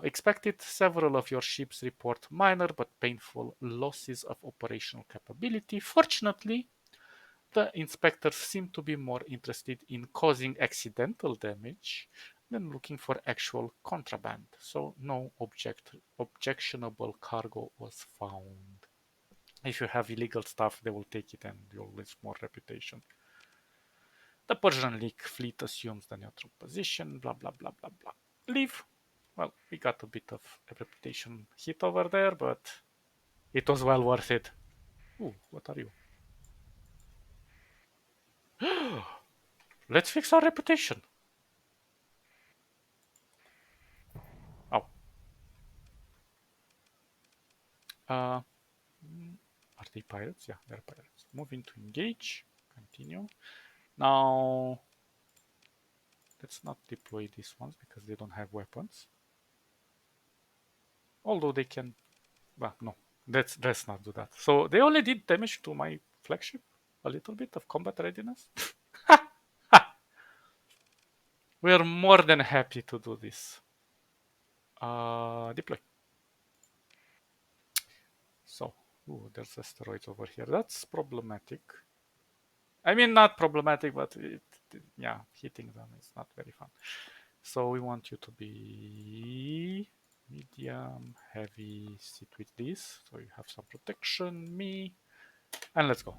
expected, several of your ships report minor but painful losses of operational capability. Fortunately, the inspectors seem to be more interested in causing accidental damage than looking for actual contraband, so no objectionable cargo was found. If you have illegal stuff, they will take it and you'll lose more reputation. The Persian League fleet assumes the neutral position, blah blah blah blah blah. Leave. Well, we got a bit of a reputation hit over there, but it was well worth it. Ooh, what are you? Let's fix our reputation. Oh. Uh, are they pirates? Yeah, they're pirates. Moving to engage. Continue. Now, let's not deploy these ones because they don't have weapons. Although they can. Well, no. Let's not do that. So they only did damage to my flagship. A little bit of combat readiness. We are more than happy to do this. Deploy. So, there's asteroids over here. That's problematic. I mean, not problematic, but yeah, hitting them is not very fun. So we want you to be medium, heavy, sit with this. So you have some protection, me, and let's go.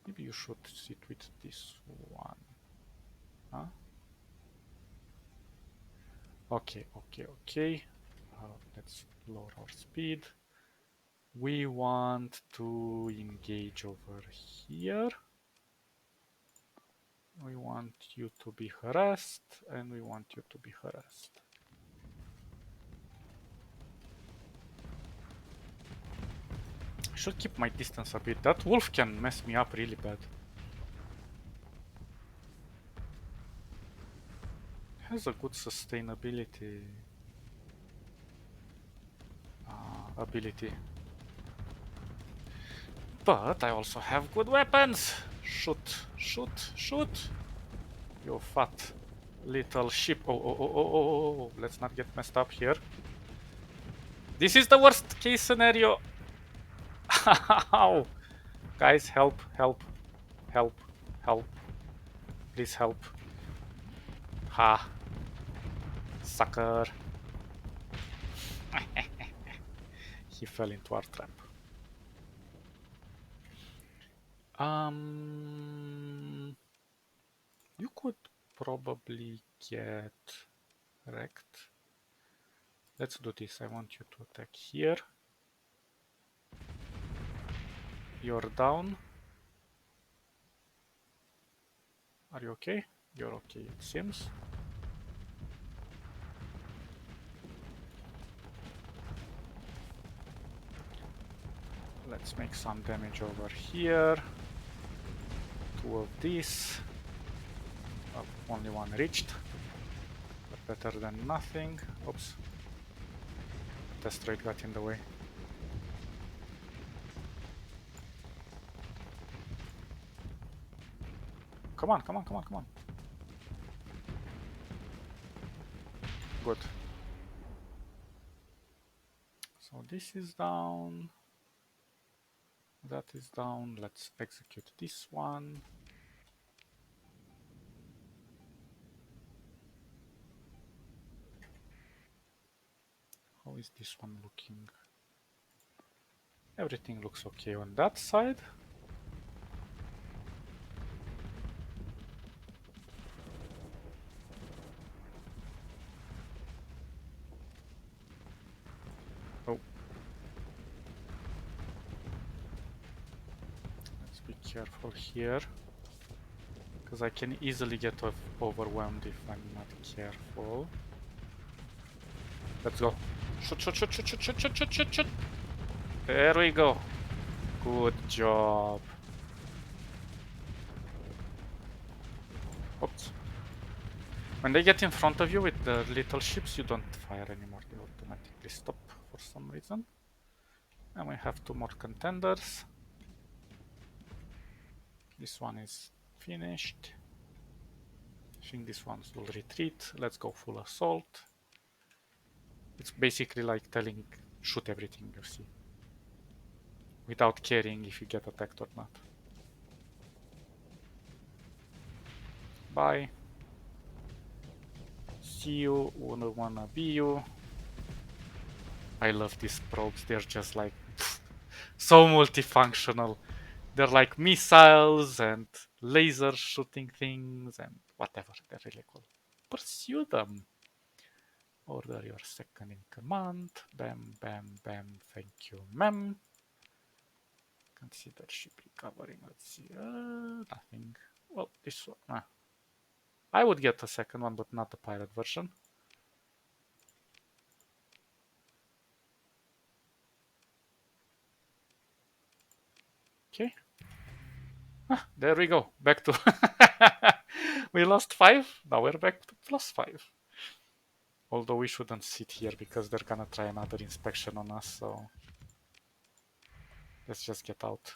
Maybe you should sit with this one. Huh? Okay, okay, okay. Let's lower our speed. We want to engage over here. We want you to be harassed, and we want you to be harassed. I should keep my distance a bit. That wolf can mess me up really bad. Has a good sustainability ability. But I also have good weapons. Shoot, shoot, shoot. You fat little ship. Oh. Let's not get messed up here. This is the worst case scenario. Ow. Guys, help, help, help, help. Please help. Ha. Sucker. He fell into our trap. You could probably get wrecked. Let's do this. I want you to attack here. You're down. Are you okay? You're okay, it seems. Let's make some damage over here. 2 of these. Oh, only one reached. But better than nothing. Oops. Asteroid got in the way. Come on, come on, come on, come on. Good. So this is down. That is down. Let's execute this one. How is this one looking? Everything looks okay on that side. Oh. Let's be careful here. Because I can easily get overwhelmed if I'm not careful. Let's go. Shoot, shoot, shoot, shoot, shoot, shoot, shoot, shoot, shoot, shoot. There we go. Good job. Oops. When they get in front of you with the little ships, you don't fire anymore. They automatically stop for some reason. And we have 2 more contenders. This one is finished. I think this one will retreat. Let's go full assault. It's basically like telling, shoot everything you see, without caring if you get attacked or not. Bye. See you, wanna be you. I love these probes, they're just like so multifunctional. They're like missiles and laser shooting things and whatever, they're really cool. Pursue them. Order your second in command. Bam, bam, bam, thank you, ma'am. Consider ship recovering. Let's see. Nothing. Well, this one. I would get a second one, but not the pirate version. Okay. There we go. Back to. We lost 5. Now we're back to +5. Although we shouldn't sit here because they're gonna try another inspection on us, so let's just get out.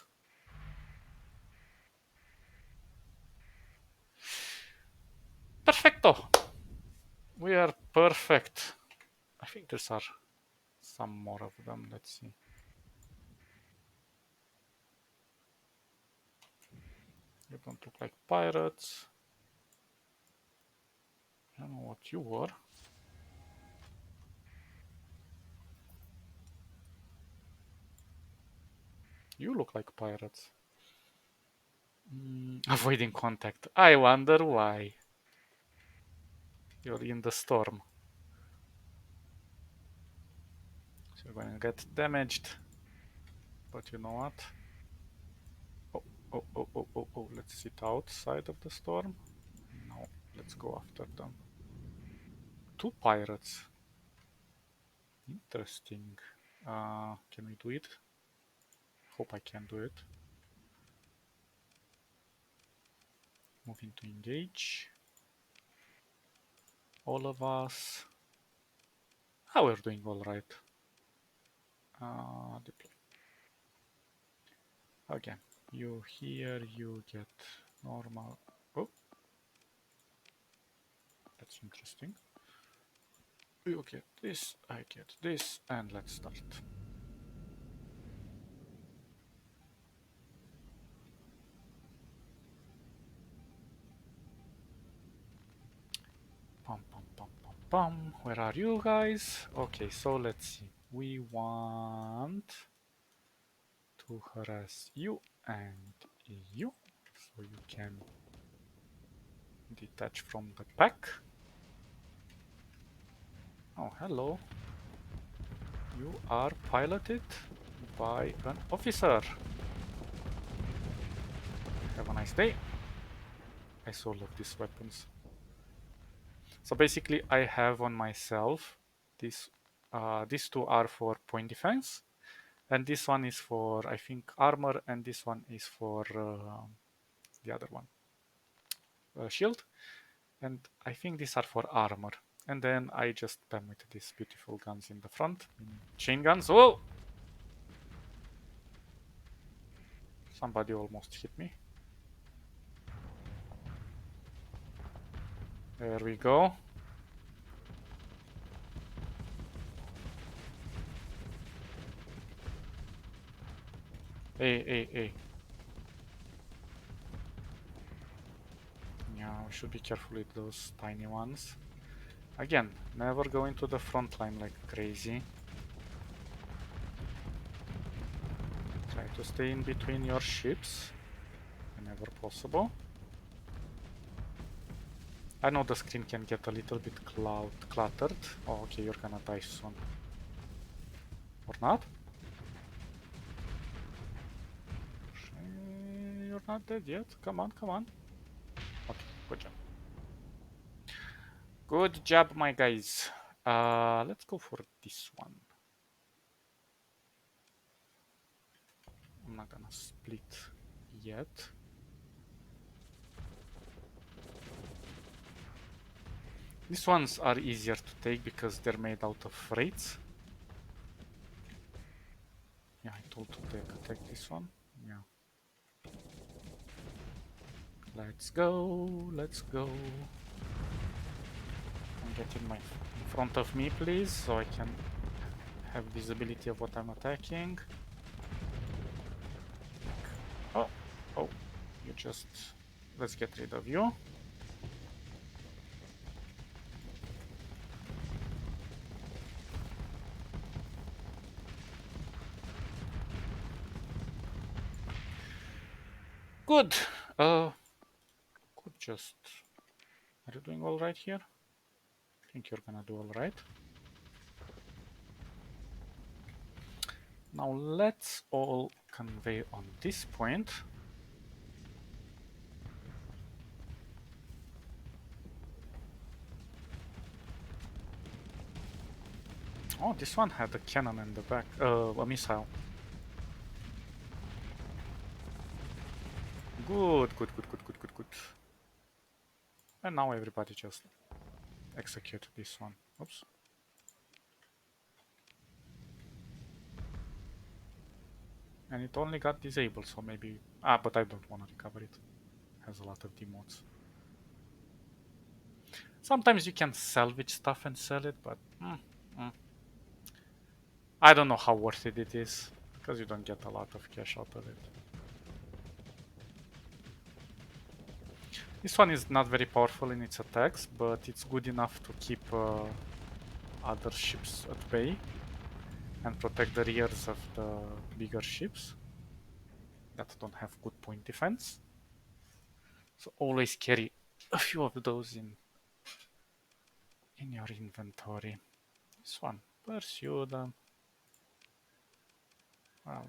Perfecto! We are perfect. I think there are some more of them. Let's see. You don't look like pirates. I don't know what you were. You look like pirates. Avoiding contact. I wonder why. You're in the storm. So you're going to get damaged. But you know what? Oh. Let's sit outside of the storm. No, let's go after them. 2 pirates. Interesting. Can we do it? Hope I can do it. Moving to engage. All of us. We're doing all right. Deploy. Again, you here, you get normal. Oh, that's interesting. You get this, I get this, and let's start. Pum, pum, pum, pum, pum. Where are you guys? Okay, so let's see. We want to harass you and you, so you can detach from the pack. Oh, hello. You are piloted by an officer. Have a nice day. I so love these weapons. So basically, I have on myself this. These two are for point defense, and this one is for, I think, armor, and this one is for the other one, shield. And I think these are for armor. And then I just spam with these beautiful guns in the front, chain guns. Oh! Somebody almost hit me. There we go. Hey, hey, hey. Yeah, we should be careful with those tiny ones. Again, never go into the front line like crazy. Try to stay in between your ships whenever possible. I know the screen can get a little bit cluttered. Oh, okay, you're gonna die soon. Or not? You're not dead yet. Come on, come on. Okay, good job. Good job, my guys. Let's go for this one. I'm not gonna split yet. These ones are easier to take because they're made out of freights. Yeah, I told to take this one. Yeah. Let's go, let's go. And get in front of me, please, so I can have visibility of what I'm attacking. Oh, oh, you just... Let's get rid of you. Good. Could just... Are you doing all right here? I think you're gonna do all right. Now let's all convey on this point. Oh, this one had a cannon in the back, a missile. Good, good, good, good, good, good, good. And now everybody just execute this one. Oops. And it only got disabled, so maybe... Ah, but I don't want to recover it. It has a lot of demotes. Sometimes you can salvage stuff and sell it, but... I don't know how worth it is, because you don't get a lot of cash out of it. This one is not very powerful in its attacks, but it's good enough to keep other ships at bay and protect the rears of the bigger ships that don't have good point defense. So always carry a few of those in your inventory. This one, pursue them. Well,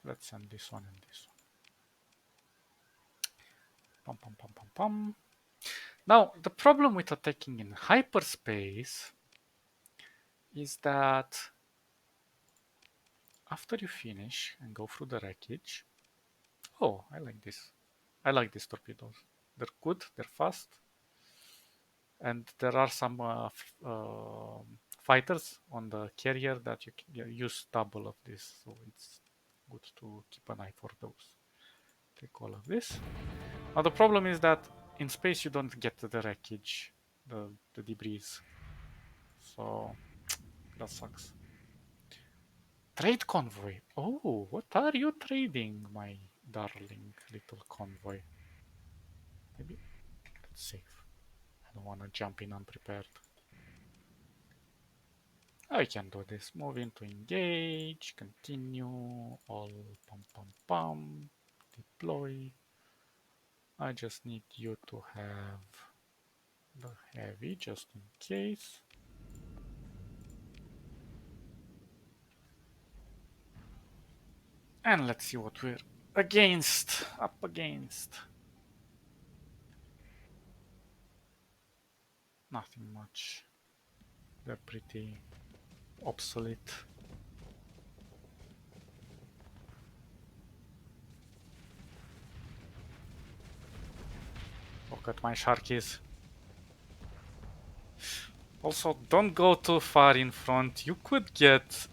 let's send this one and this one. Pum, pum, pum, pum, pum. Now, the problem with attacking in hyperspace is that after you finish and go through the wreckage... Oh, I like this. I like these torpedoes. They're good, they're fast. And there are some fighters on the carrier that you can use double of this. So it's good to keep an eye for those. Take all of this. Now the problem is that in space you don't get the wreckage, the debris. So that sucks. Trade convoy. Oh, what are you trading, my darling little convoy? Maybe that's safe. I don't want to jump in unprepared. I can do this. Move into engage, continue, all pum pum pum, deploy. I just need you to have the heavy just in case. And let's see what we're up against. Nothing much. They're pretty obsolete. Look at my sharkies. Also, don't go too far in front. You could get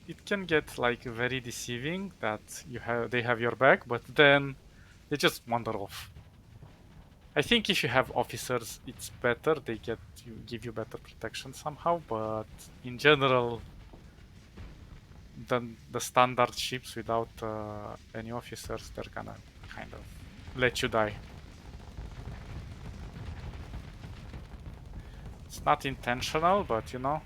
it can get like very deceiving that they have your back, but then they just wander off. I think if you have officers, it's better. They give you better protection somehow, but in general, the standard ships without any officers, they're gonna kind of let you die. It's not intentional, but you know.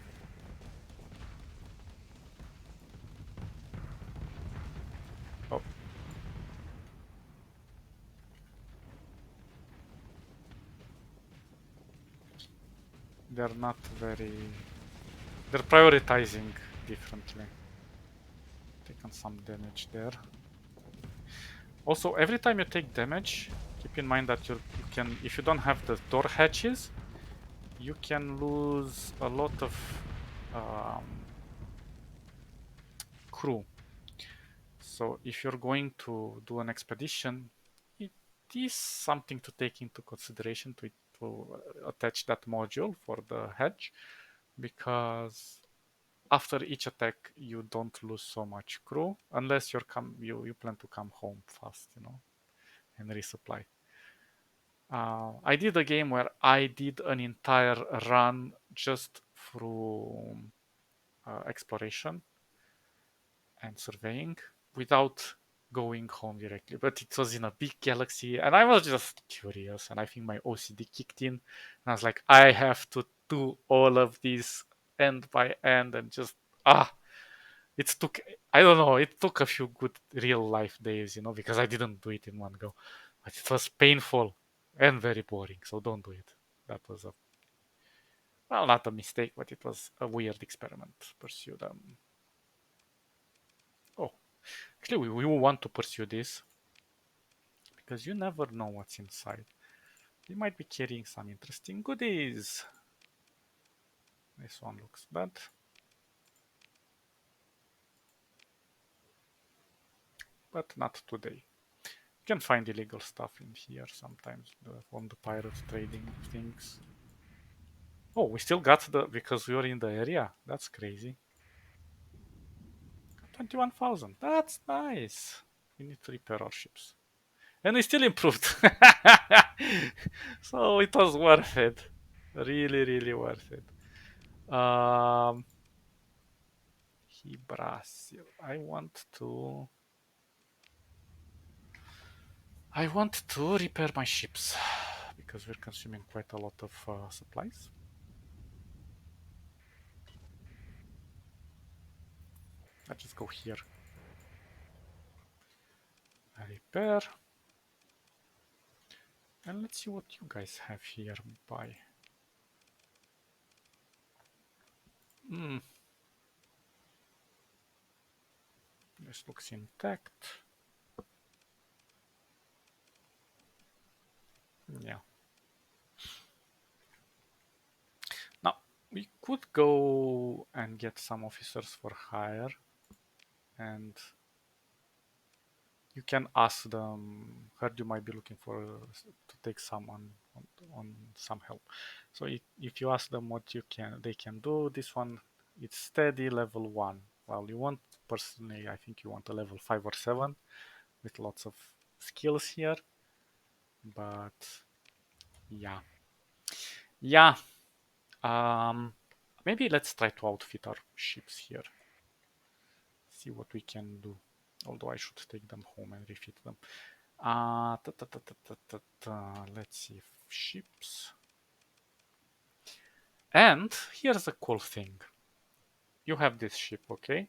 Oh. They're not very... They're prioritizing differently. Taken some damage there. Also, every time you take damage, keep in mind that you can, if you don't have the door hatches, you can lose a lot of um, crew. So if you're going to do an expedition, it is something to take into consideration to attach that module for the hatch, because after each attack you don't lose so much crew unless you plan to come home fast, you know, and resupply. I did a game where I did an entire run just through exploration and surveying without going home directly. But it was in a big galaxy, and I was just curious, and I think my OCD kicked in, and I was like, I have to do all of this end by end, and just it took, I don't know, it took a few good real life days, you know, because I didn't do it in one go, but it was painful and very boring. So don't do it. That was a, well, not a mistake, but it was a weird experiment. Pursue them. Oh, actually, we will want to pursue this because you never know what's inside. We might be carrying some interesting goodies. This one looks bad. But not today. You can find illegal stuff in here sometimes from the pirate trading things. Oh, we still got because we were in the area. That's crazy. 21,000. That's nice. We need to repair our ships. And we still improved. So it was worth it. Really, really worth it. Hibrasil. I want to repair my ships because we're consuming quite a lot of supplies. Let's just go here. Repair. And let's see what you guys have here by. This looks intact. Yeah. Now, we could go and get some officers for hire, and you can ask them. Heard you might be looking for to take someone on some help. So if you ask them what they can do, this one, it's steady level 1. Well, you want, personally, I think you want a level 5 or 7 with lots of skills here. But yeah. Yeah. Um, Maybe let's try to outfit our ships here. See what we can do. Although I should take them home and refit them. Let's see. Ships. And here's a cool thing. You have this ship, okay?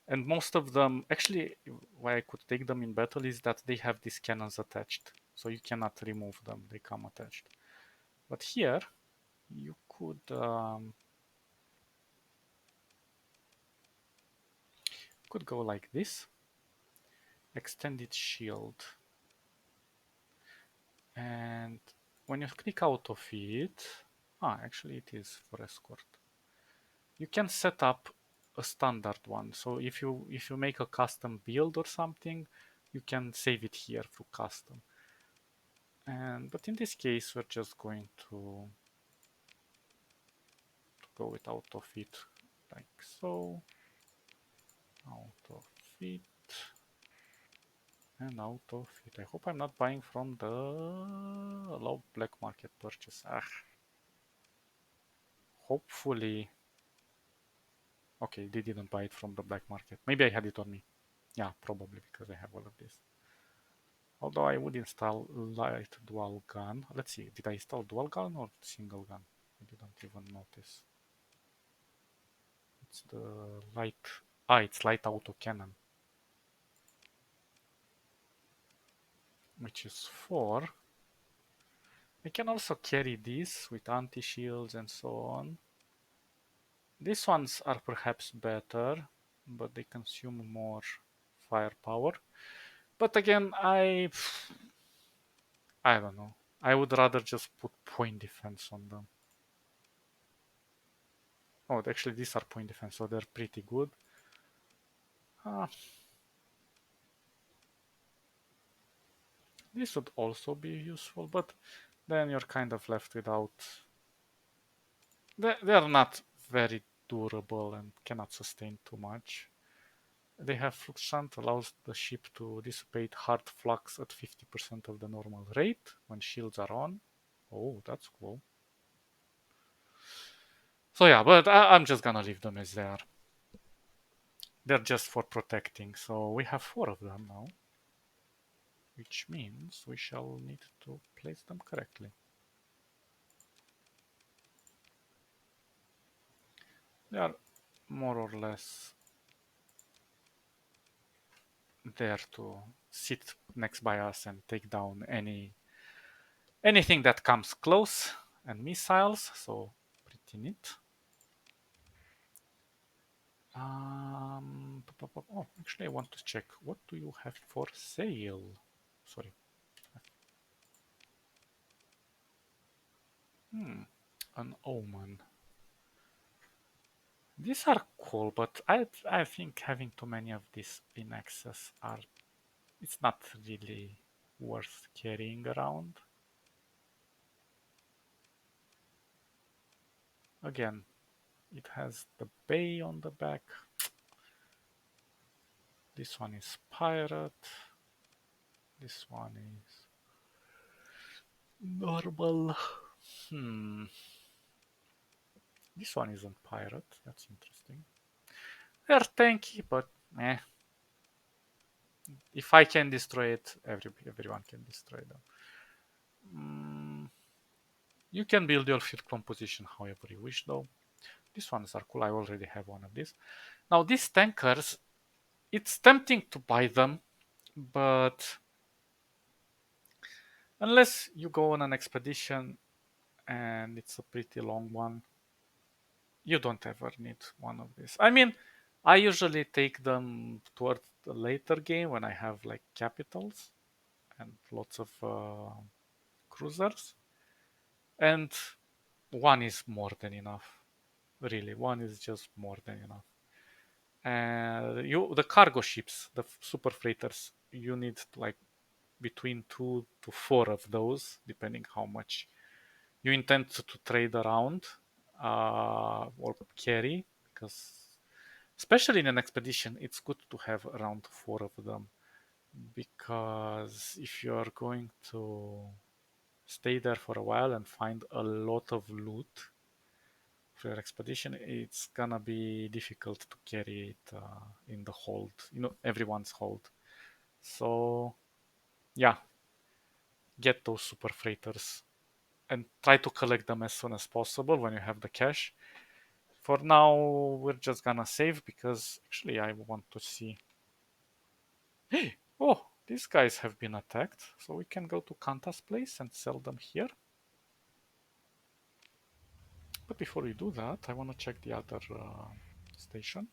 And most of them, actually, why I could take them in battle is that they have these cannons attached. So you cannot remove them, they come attached. But here, you could go like this. Extended shield. And when you click out of it, actually it is for escort. You can set up a standard one. So if you make a custom build or something, you can save it here through custom. But in this case, we're just going to go with out of it like so. Out of it and out of it. I hope I'm not buying from the low black market purchase. Hopefully. Okay, they didn't buy it from the black market. Maybe I had it on me. Yeah, probably because I have all of this. Although I would install light dual gun. Let's see, did I install dual gun or single gun? I didn't even notice. It's the light. It's light auto cannon. Which is 4. I can also carry this with anti-shields and so on. These ones are perhaps better, but they consume more firepower. But again, I don't know. I would rather just put point defense on them. Oh, actually, these are point defense, so they're pretty good. Uh, this would also be useful, but then you're kind of left without. They're not very durable and cannot sustain too much. They have fluxant, allows the ship to dissipate hard flux at 50% of the normal rate when shields are on. Oh, that's cool. So yeah, but I'm just gonna leave them as they are. They're just for protecting. So we have 4 of them now, which means we shall need to place them correctly. They are more or less there to sit next by us and take down anything that comes close, and missiles, so pretty neat. Oh, actually, I want to check. What do you have for sale? Sorry. An omen. These are cool, but I think having too many of these in access it's not really worth carrying around. Again, it has the bay on the back. This one is pirate. This one is normal. This one isn't pirate. That's interesting. They're tanky, but if I can destroy it, everyone can destroy them. You can build your field composition however you wish, though. These ones are cool. I already have one of these. Now, these tankers, it's tempting to buy them, but unless you go on an expedition and it's a pretty long one, you don't ever need one of these. I mean, I usually take them towards the later game when I have like capitals and lots of cruisers, and one is more than enough. Really, one is just more than enough. And the cargo ships, the super freighters, you need like between 2 to 4 of those, depending how much you intend to trade around or carry, because especially in an expedition, it's good to have around 4 of them because if you're going to stay there for a while and find a lot of loot for your expedition, it's gonna be difficult to carry it in the hold, everyone's hold. So, yeah, get those super freighters and try to collect them as soon as possible when you have the cash. For now, we're just gonna save because actually I want to see. Hey, oh, these guys have been attacked, so we can go to Kanta's place and sell them here. But before we do that, I want to check the other station.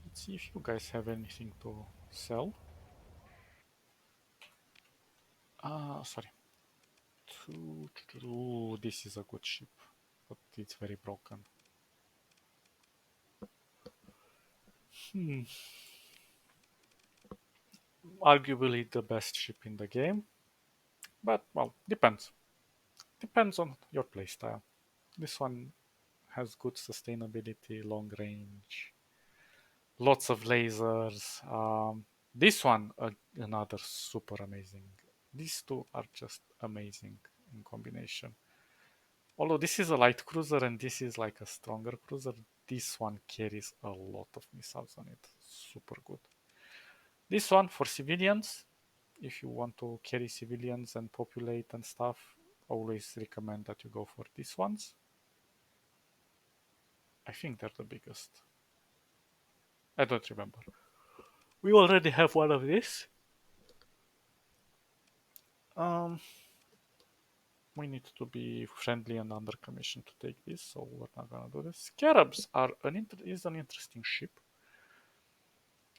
Let's see if you guys have anything to sell. Sorry. Ooh, this is a good ship, but it's very broken. Hmm. Arguably the best ship in the game, but well, depends. Depends on your playstyle. This one has good sustainability, long range, lots of lasers. This one, another super amazing. These two are just amazing in combination. Although this is a light cruiser and this is like a stronger cruiser, this one carries a lot of missiles on it. Super good. This one for civilians, if you want to carry civilians and populate and stuff, always recommend that you go for these ones. I think they're the biggest. I don't remember. We already have one of these. Um, we need to be friendly and under commission to take this, so we're not gonna do this. Scarabs are is an interesting ship.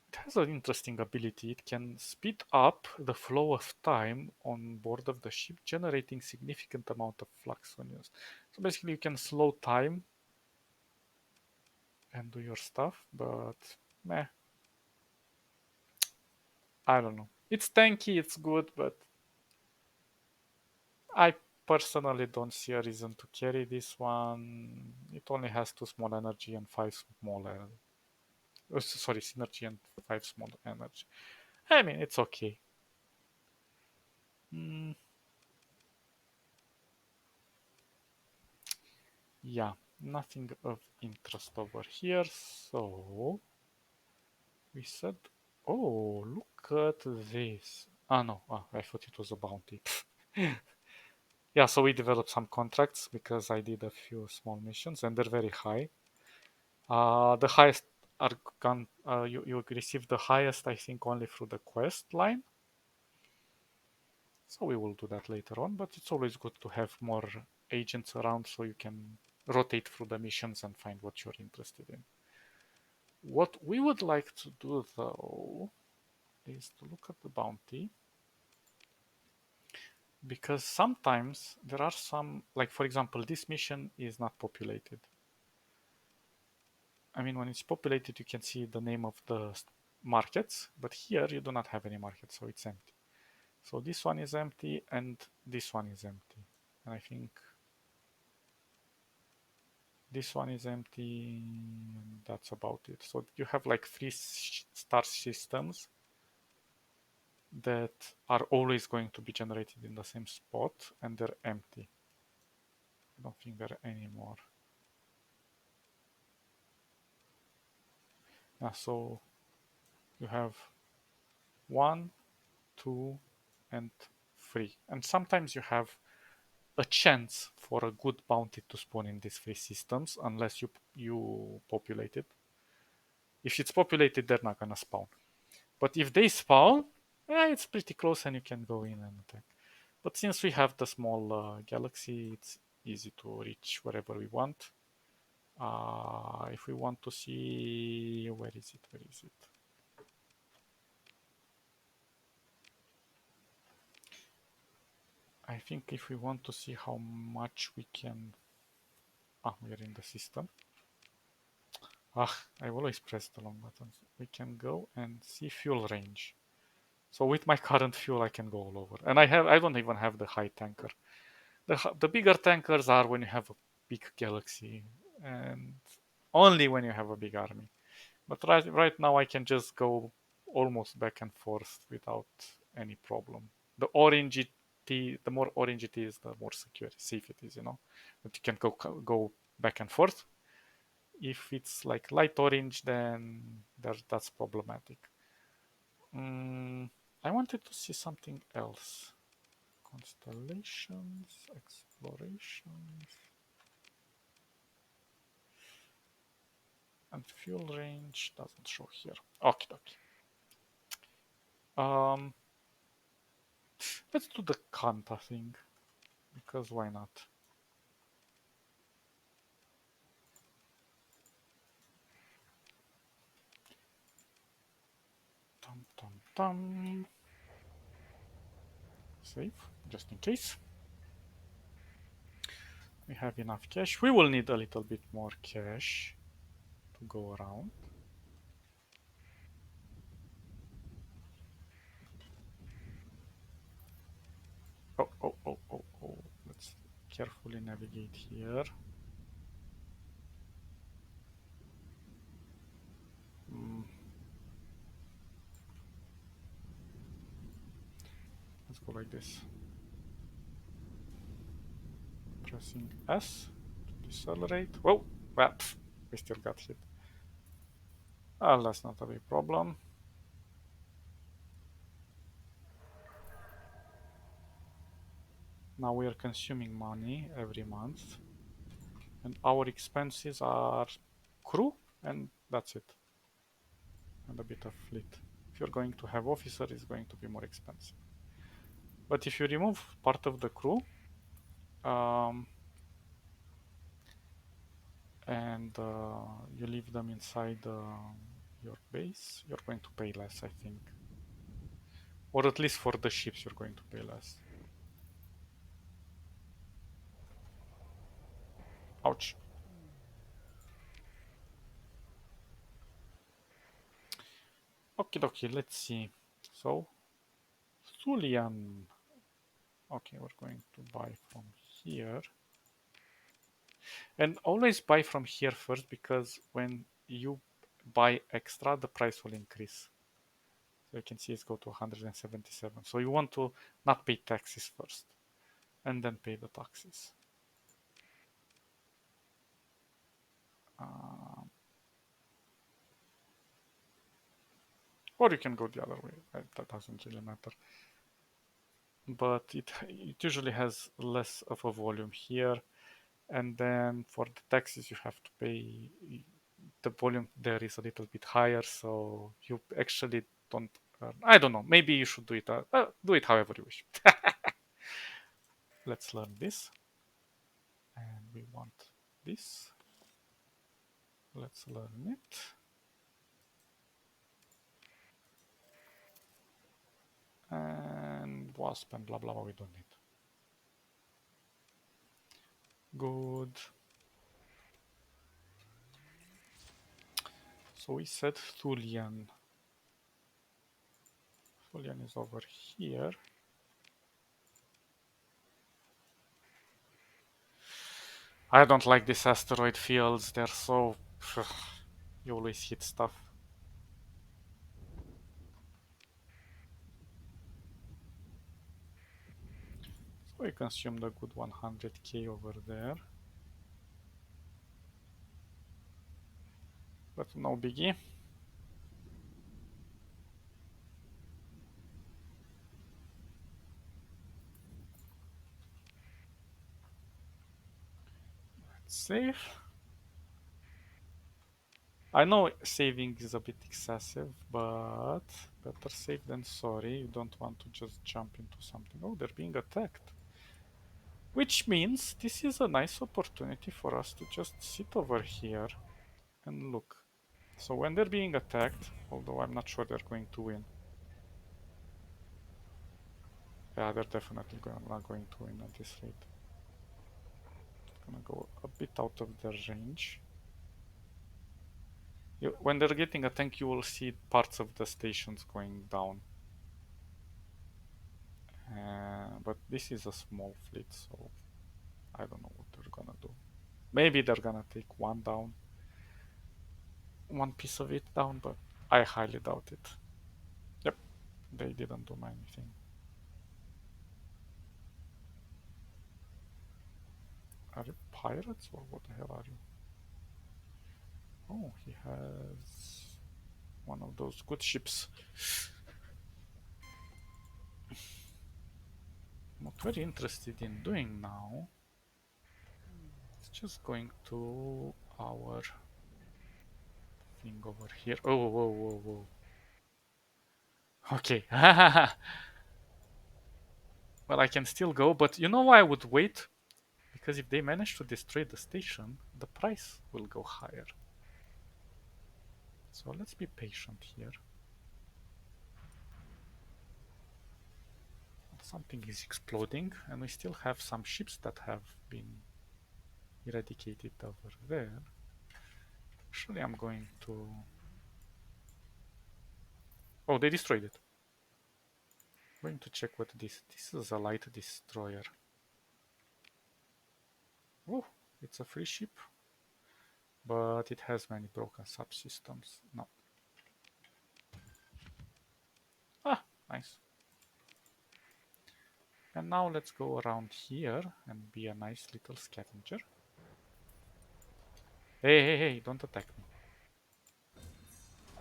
It has an interesting ability. It can speed up the flow of time on board of the ship, generating significant amount of flux when used. So basically, you can slow time and do your stuff, but meh, I don't know. It's tanky, it's good, but I personally don't see a reason to carry this one. It only has 2 small energy and 5 small sorry, synergy and 5 small energy. I mean, it's okay. Mm, yeah, nothing of interest over here. So we said, oh, look at this. Ah, no, I thought it was a bounty. Yeah, so we developed some contracts because I did a few small missions and they're very high. The highest are you receive the highest, I think, only through the quest line. So we will do that later on, but it's always good to have more agents around so you can rotate through the missions and find what you're interested in. What we would like to do though is to look at the bounty because sometimes there are some, like for example, this mission is not populated. I mean, when it's populated, you can see the name of the markets, but here you do not have any markets, so it's empty. So this one is empty and this one is empty. And I think this one is empty. And that's about it. So you have like 3 star systems that are always going to be generated in the same spot and they're empty. I don't think there are any more. Yeah, so you have 1, 2, and 3. And sometimes you have a chance for a good bounty to spawn in these 3 systems unless you populate it. If it's populated, they're not gonna spawn. But if they spawn, it's pretty close and you can go in and attack. But since we have the small galaxy, it's easy to reach wherever we want. If we want to see, where is it? Where is it? I think if we want to see how much we can, we are in the system. I always press the long buttons. We can go and see fuel range. So with my current fuel, I can go all over. And I don't even have the high tanker. The bigger tankers are when you have a big galaxy and only when you have a big army. But right now I can just go almost back and forth without any problem. The orange the more orange it is, the more secure, safe it is. But you can go back and forth. If it's like light orange, then that's problematic. Mm, I wanted to see something else. Constellations, explorations, and fuel range doesn't show here. Okay, okay. Um, let's do the Kanta thing because why not? Dum dum dum. Save, just in case. We have enough cash. We will need a little bit more cash to go around. Oh, oh, oh, oh, oh. Let's carefully navigate here. Mm, let's go like this. Pressing S to decelerate. Whoa! Well, we still got hit. That's not a big problem. Now we are consuming money every month, and our expenses are crew, and that's it. And a bit of fleet. If you're going to have officer, it's going to be more expensive. But if you remove part of the crew, um, and you leave them inside your base, you're going to pay less, I think. Or at least for the ships, you're going to pay less. Ouch. Okay, okay, let's see. So, Thulian. Okay, we're going to buy from here. And always buy from here first because when you buy extra, the price will increase. So you can see it's go to 177. So you want to not pay taxes first and then pay the taxes. Um, or you can go the other way. That doesn't really matter. But it usually has less of a volume here. And then for the taxes, you have to pay. The volume there is a little bit higher, so you actually don't. I don't know. Maybe you should do it however you wish. Let's learn this, and we want this. Let's learn it. And wasp and blah blah blah. We don't need. Good. So we said Thulian. Thulian is over here. I don't like these asteroid fields. They're so. You always hit stuff. So we consumed a good 100k over there. But no biggie. Let's save. I know saving is a bit excessive, but better safe than sorry. You don't want to just jump into something. Oh, they're being attacked. Which means this is a nice opportunity for us to just sit over here and look. So when they're being attacked, although I'm not sure they're going to win. Yeah, they're definitely not going to win at this rate. Gonna go a bit out of their range. When they're getting a tank, you will see parts of the stations going down. But this is a small fleet, so I don't know what they're gonna do. Maybe they're gonna take one down. one piece of it down, but I highly doubt it. Yep, they didn't do anything. Are you pirates or what the hell are you? Oh, he has one of those good ships. What we're very interested in doing now is just going to our thing over here. Oh, whoa, whoa, whoa. Okay. Well, I can still go, but you know why I would wait? Because if they manage to destroy the station, the price will go higher. So let's be patient here. Something is exploding, and we still have some ships that have been eradicated over there. Actually, I'm going to... Oh, they destroyed it. I'm going to check what this... This is a light destroyer. Oh, it's a free ship. But it has many broken subsystems. No. Ah, nice. And now let's go around here and be a nice little scavenger. Hey, hey, hey, don't attack me.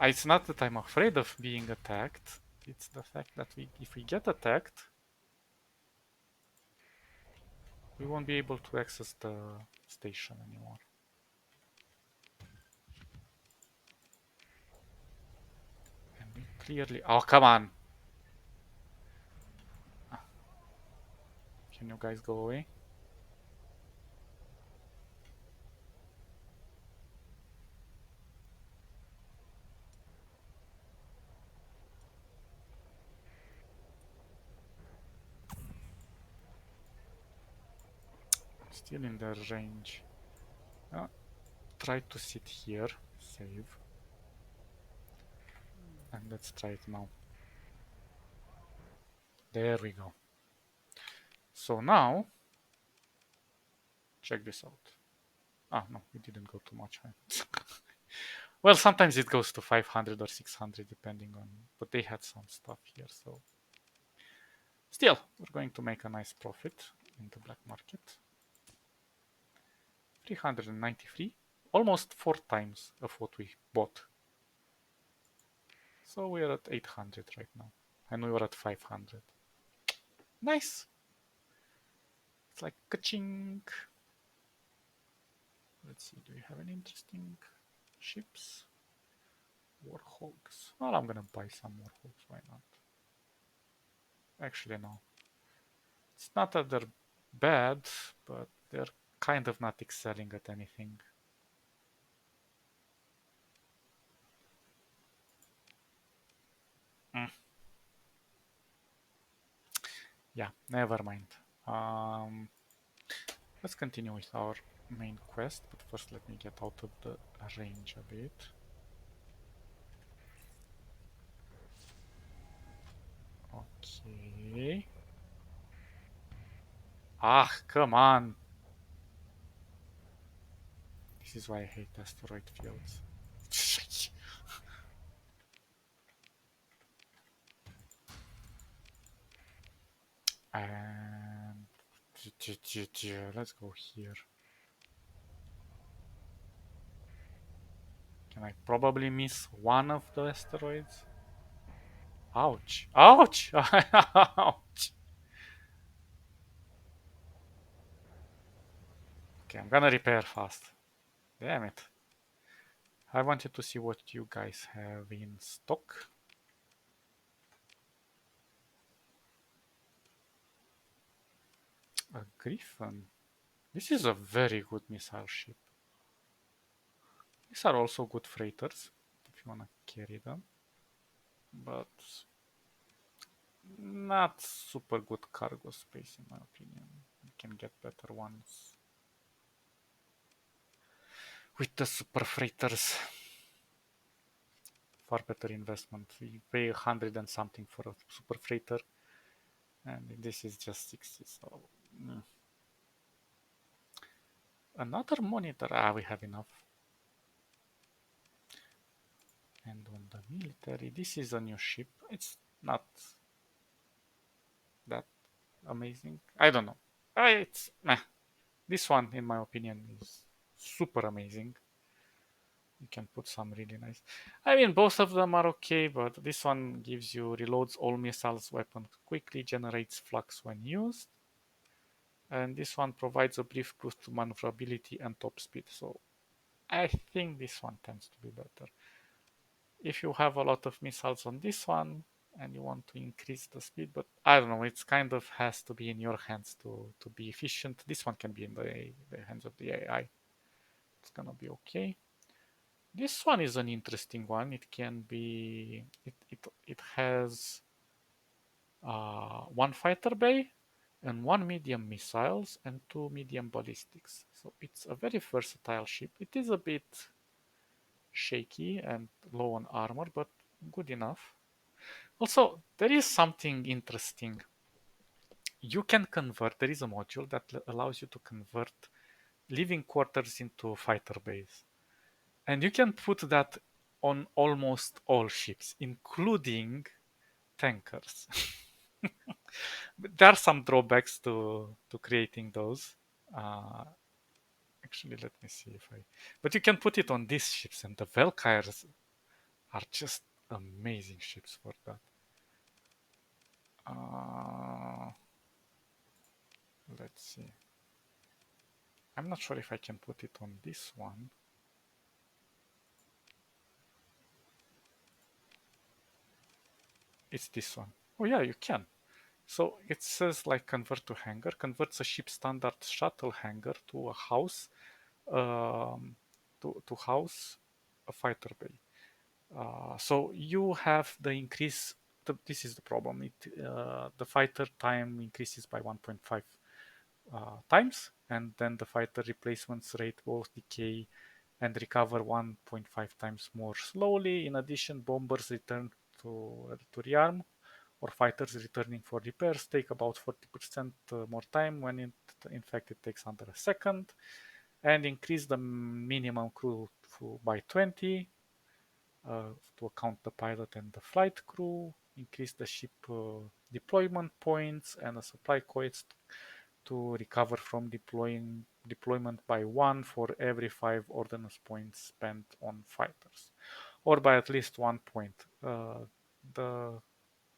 It's not that I'm afraid of being attacked. It's the fact that if we get attacked, we won't be able to access the station anymore. And we clearly... Oh, come on! Can you guys go away? Still in their range. Try to sit here. Save. And let's try it now. There we go. So now, check this out. Ah, no, we didn't go too much high. Well, sometimes it goes to 500 or 600 depending on... But they had some stuff here, so... Still, we're going to make a nice profit in the black market. 393, almost 4 times of what we bought. So we're at 800 right now, and we were at 500. Nice! It's like ka-ching! Let's see, do we have any interesting ships? Warhogs. Well, I'm gonna buy some Warhogs, why not? Actually, no. It's not that they're bad, but they're kind of not excelling at anything. Yeah, never mind. Let's continue with our main quest, but first let me get out of the range a bit. Okay. Ah, come on! This is why I hate asteroid fields. And let's go here. Can I probably miss one of the asteroids? Ouch! Ouch! Ouch! Okay, I'm gonna repair fast. Damn it. I wanted to see what you guys have in stock. A Griffin. This is a very good missile ship. These are also good freighters, if you wanna carry them. But not super good cargo space in my opinion. You can get better ones with the super freighters. Far better investment. You pay 100 and something for a super freighter, and this is just 60. So another monitor. Ah, we have enough. military. This is a new ship. It's not that amazing. I don't know. It's meh. This one, in my opinion, is super amazing. You can put some really nice. I mean, both of them are okay, but this one gives you reloads all missiles weapon quickly, generates flux when used, and this one provides a brief boost to maneuverability and top speed. So I think this one tends to be better. If you have a lot of missiles on this one and you want to increase the speed, but I don't know, it's kind of has to be in your hands to be efficient. This one can be in the hands of the AI. It's gonna be okay. This one is an interesting one. It can be it has one fighter bay and one medium missiles and two medium ballistics. So it's a very versatile ship. It is a bit shaky and low on armor, but good enough. Also, there is something interesting. You can convert, there is a module that allows you to convert living quarters into fighter bays. And you can put that on almost all ships, including tankers. There are some drawbacks to creating those. Uh, Actually, let me see if I. But you can put it on these ships, and the Valkyries are just amazing ships for that. Uh, let's see. I'm not sure if I can put it on this one. It's this one. Oh yeah, you can. So it says like convert to hangar, converts a ship standard shuttle hangar to a house, um, to house a fighter bay. So you have the increase. This is the problem. The fighter time increases by 1.5 times, and then the fighter replacements rate both decay and recover 1.5 times more slowly. In addition, bombers return to rearm, or fighters returning for repairs take about 40% more time when in fact it takes under a second, and increase the minimum crew by 20 to account the pilot and the flight crew, increase the ship deployment points and the supply cost to recover from deployment by one for every 5 ordnance points spent on fighters, or by at least 1 point. The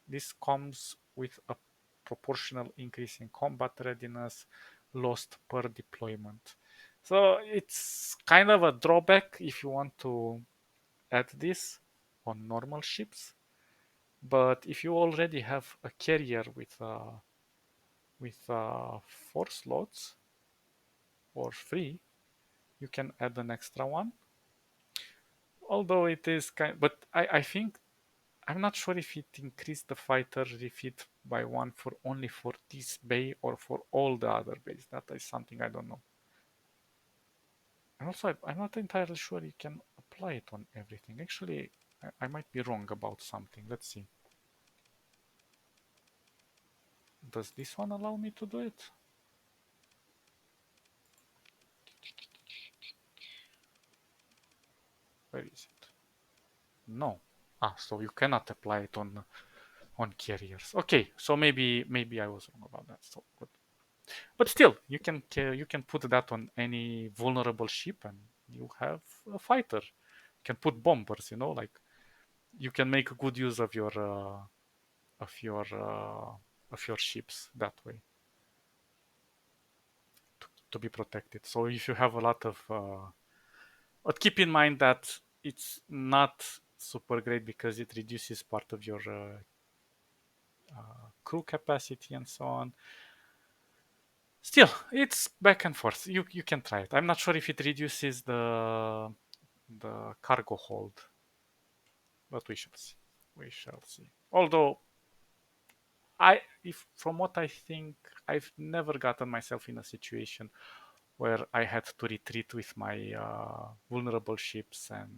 This comes with a proportional increase in combat readiness lost per deployment. So it's kind of a drawback if you want to add this on normal ships. But if you already have a carrier with 4 slots or 3, you can add an extra one. Although it is but I think I'm not sure if it increased the fighter refit by one for only for this bay or for all the other bays. That is something I don't know. And also, I'm not entirely sure you can apply it on everything. Actually, I might be wrong about something. Let's see. Does this one allow me to do it? Where is it? No. So you cannot apply it on carriers. Okay, so maybe I was wrong about that. So good. But still, you can put that on any vulnerable ship, and you have a fighter. You can put bombers. Like you can make good use of your uh, of your ships that way to be protected. So if you have a lot of, but keep in mind that it's not super great because it reduces part of your crew capacity and so on. Still, it's back and forth. You can try it. I'm not sure if it reduces the cargo hold, but we shall see. We shall see. Although if from what I think, I've never gotten myself in a situation where I had to retreat with my vulnerable ships and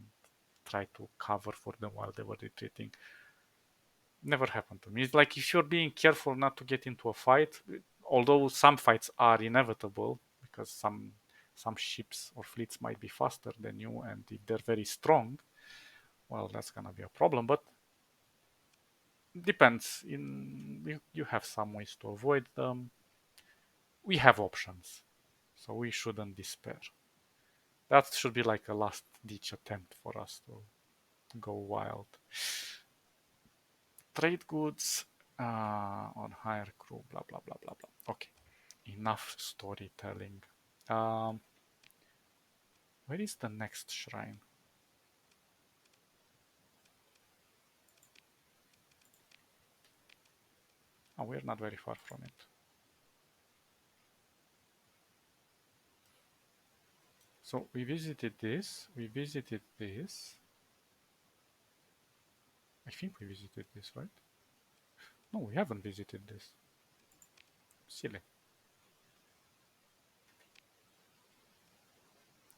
try to cover for them while they were retreating. Never happened to me. It's like if you're being careful not to get into a fight, although some fights are inevitable because some ships or fleets might be faster than you, and if they're very strong, well, that's gonna be a problem, but depends. You have some ways to avoid them. We have options, so we shouldn't despair. That should be like a last ditch attempt for us to go wild. Trade goods on hire crew, blah blah blah blah blah. Okay, enough storytelling. Um, where is the next shrine? Oh, we're not very far from it. So we visited this. We visited this. I think we visited this, right? No, we haven't visited this. Silly.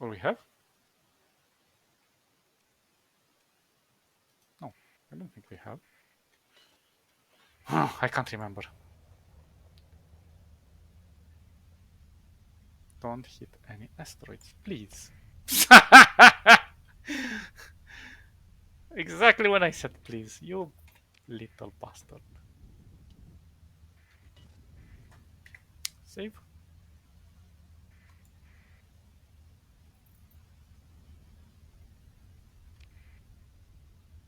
Or we have? No, I don't think we have. I can't remember. Don't hit any asteroids, please. Exactly when I said please, you little bastard. Save.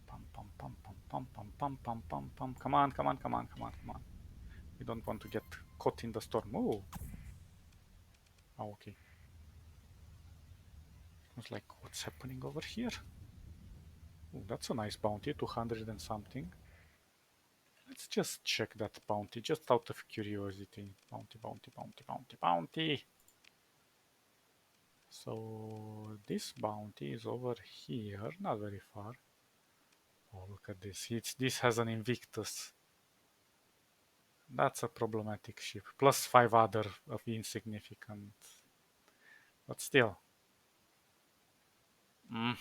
Pum pum pum pum pum pum pum pum pum pum. Come on, come on, come on, come on, come on. We don't want to get caught in the storm. Oh, oh okay. I was like, what's happening over here? Oh, that's a nice bounty, 200 and something. Let's just check that bounty, just out of curiosity. Bounty, bounty, bounty, bounty, bounty. So this bounty is over here, not very far. Oh, look at this. This has an Invictus. That's a problematic ship. Plus 5 other of insignificant. But still. Mm,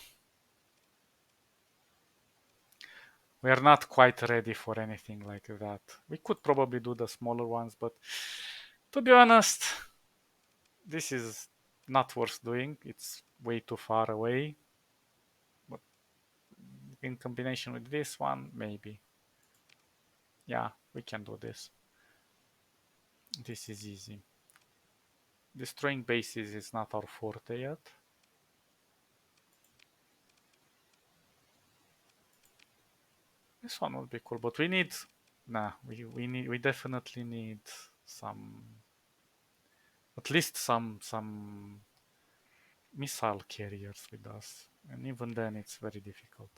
we are not quite ready for anything like that. We could probably do the smaller ones, but to be honest, this is not worth doing. It's way too far away. But in combination with this one, maybe. Yeah, we can do this. This is easy. Destroying bases is not our forte yet. This one would be cool, but we need... Nah, we definitely need some... At least some missile carriers with us. And even then it's very difficult.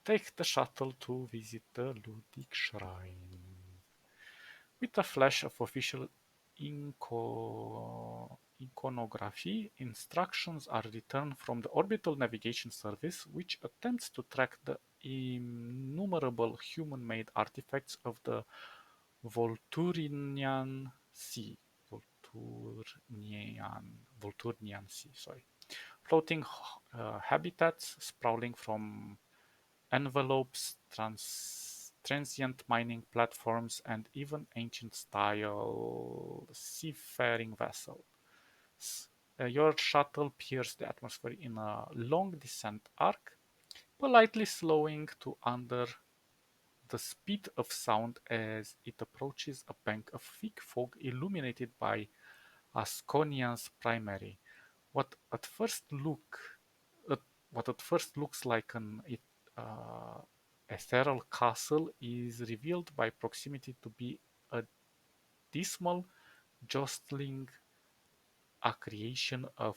Take the shuttle to visit the Ludic Shrine. With a flash of official iconography, instructions are returned from the Orbital Navigation Service, which attempts to track the innumerable human-made artifacts of the Volturnian Sea. Volturnian Sea, sorry. Floating habitats sprawling from envelopes, transient mining platforms, and even ancient-style seafaring vessels. Your shuttle pierces the atmosphere in a long descent arc, politely slowing to under the speed of sound as it approaches a bank of thick fog illuminated by Asconia's primary. What at first look at what at first looks like an uh, ethereal castle is revealed by proximity to be a dismal, jostling accretion of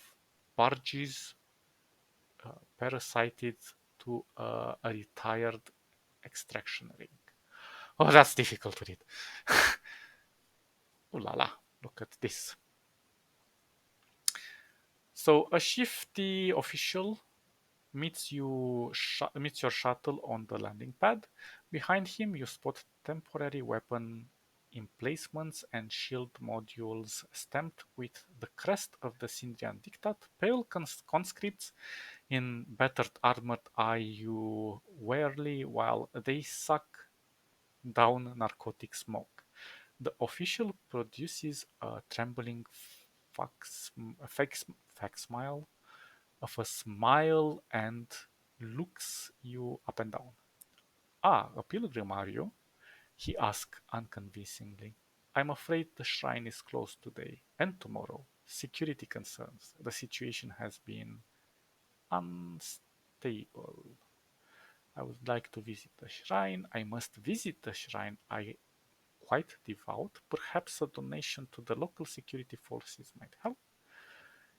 barges parasited to a retired extraction rig. Oh, that's difficult to read. Ooh la la, look at this. So, a shifty official meets your shuttle on the landing pad. Behind him, you spot temporary weapon emplacements and shield modules stamped with the crest of the Sindrian Diktat. Pale conscripts in battered armor eye you warily while they suck down narcotic smoke. The official produces a trembling fake smile, of a smile, and looks you up and down. Ah, a pilgrim, are you? He asked unconvincingly. I'm afraid the shrine is closed today and tomorrow. Security concerns. The situation has been unstable. I would like to visit the shrine. I must visit the shrine. I quite devout. Perhaps a donation to the local security forces might help.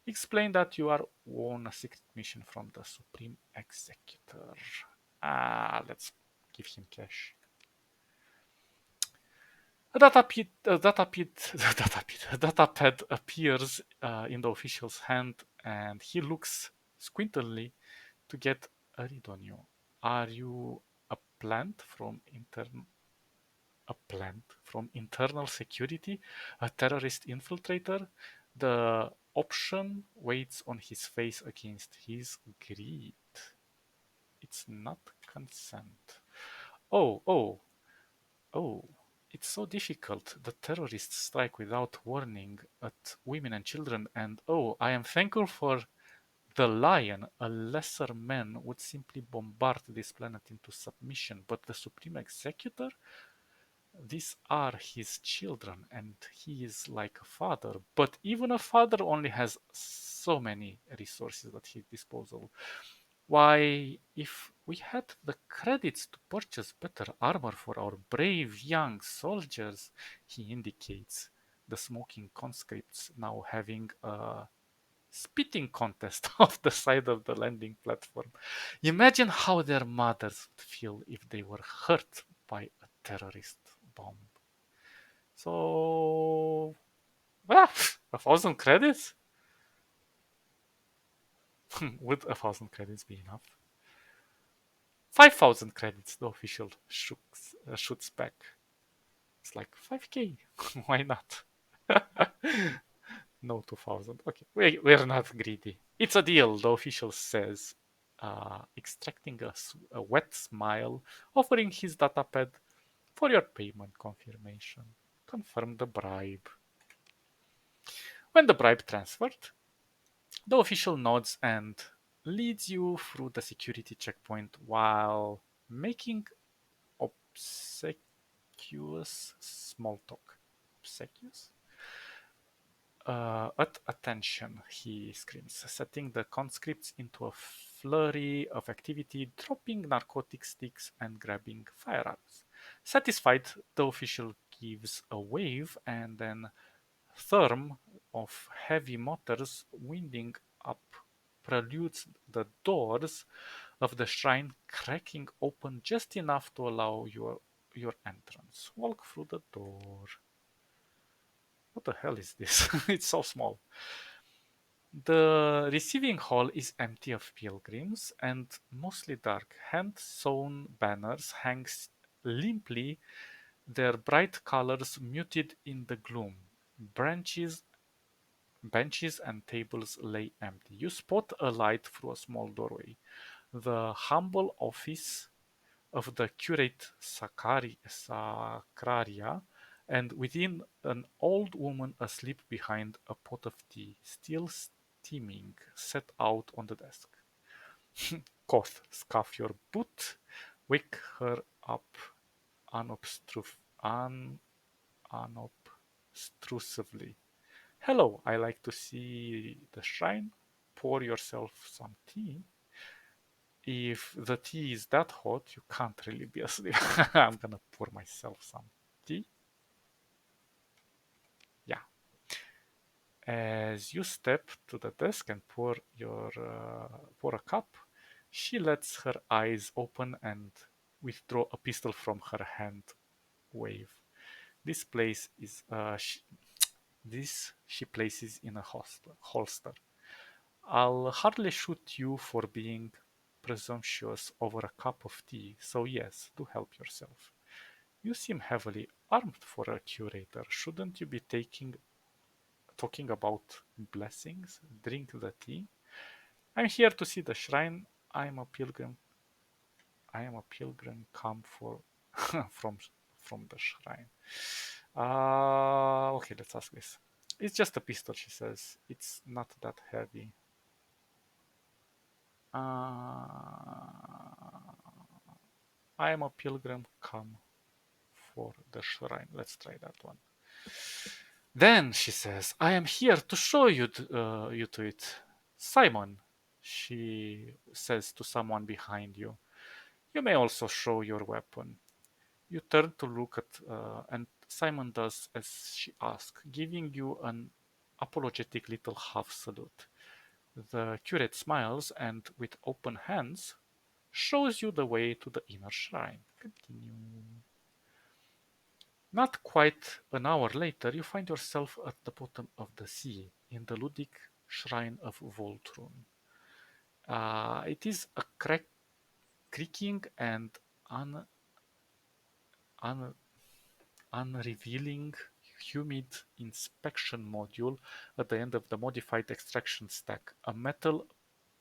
Explain that you are on a secret mission from the Supreme Executor. Let's give him cash. A data pad appears in the official's hand, and he looks squintily to get a read on you. Are you a plant from internal security, a terrorist infiltrator? The option waits on his face against his greed. It's not consent. Oh, oh, oh. It's so difficult. The terrorists strike without warning at women and children, and oh, I am thankful for the lion. A lesser man would simply bombard this planet into submission, but the Supreme Executor? These are his children, and he is like a father. But even a father only has so many resources at his disposal. Why, if we had the credits to purchase better armor for our brave young soldiers, he indicates, the smoking conscripts now having a spitting contest off the side of the landing platform. Imagine how their mothers would feel if they were hurt by a terrorist bomb. So, well, 1,000 credits? Would 1,000 credits be enough? 5,000 credits, the official shoots back. It's like 5k. Why not? No 2,000. Okay, we're not greedy. It's a deal, the official says, extracting a wet smile, offering his datapad for your payment confirmation. Confirm the bribe. When the bribe transferred, the official nods and leads you through the security checkpoint while making obsequious small talk. Obsequious? At attention, he screams, setting the conscripts into a flurry of activity, dropping narcotic sticks and grabbing firearms. Satisfied, the official gives a wave and then thrum of heavy motors winding up preludes the doors of the shrine cracking open just enough to allow your entrance. Walk through the door. What the hell is this? It's so small. The receiving hall is empty of pilgrims and mostly dark. Hand-sewn banners hang limply, their bright colors muted in the gloom. Branches Benches and tables lay empty. You spot a light through a small doorway. The humble office of the curate Sacraria, and within an old woman asleep behind a pot of tea, still steaming, set out on the desk. Koth, scuff your boot, wake her up unobstru- un- unobtrusively. Hello, I like to see the shrine. Pour yourself some tea. If the tea is that hot, you can't really be asleep. I'm gonna pour myself some tea. Yeah. As you step to the desk and pour a cup, she lets her eyes open and withdraw a pistol from her hand. Wave. This place is this she places in a holster. I'll hardly shoot you for being presumptuous over a cup of tea, so yes, do help yourself. You seem heavily armed for a curator. Shouldn't you be talking about blessings? Drink the tea. I'm here to see the shrine. I am a pilgrim. I am a pilgrim come for from from the shrine. Okay, let's ask this. It's just a pistol, she says. It's not that heavy. I am a pilgrim come for the shrine. Let's try that one. Then she says, I am here to show you to it. Simon, she says to someone behind you. You may also show your weapon. You turn to look at, and Simon does as she asks, giving you an apologetic little half salute. The curate smiles and, with open hands, shows you the way to the inner shrine. Continue. Not quite an hour later, you find yourself at the bottom of the sea in the Ludic Shrine of Voltrun. It is a creaking and un- un- unrevealing, humid inspection module at the end of the modified extraction stack. A metal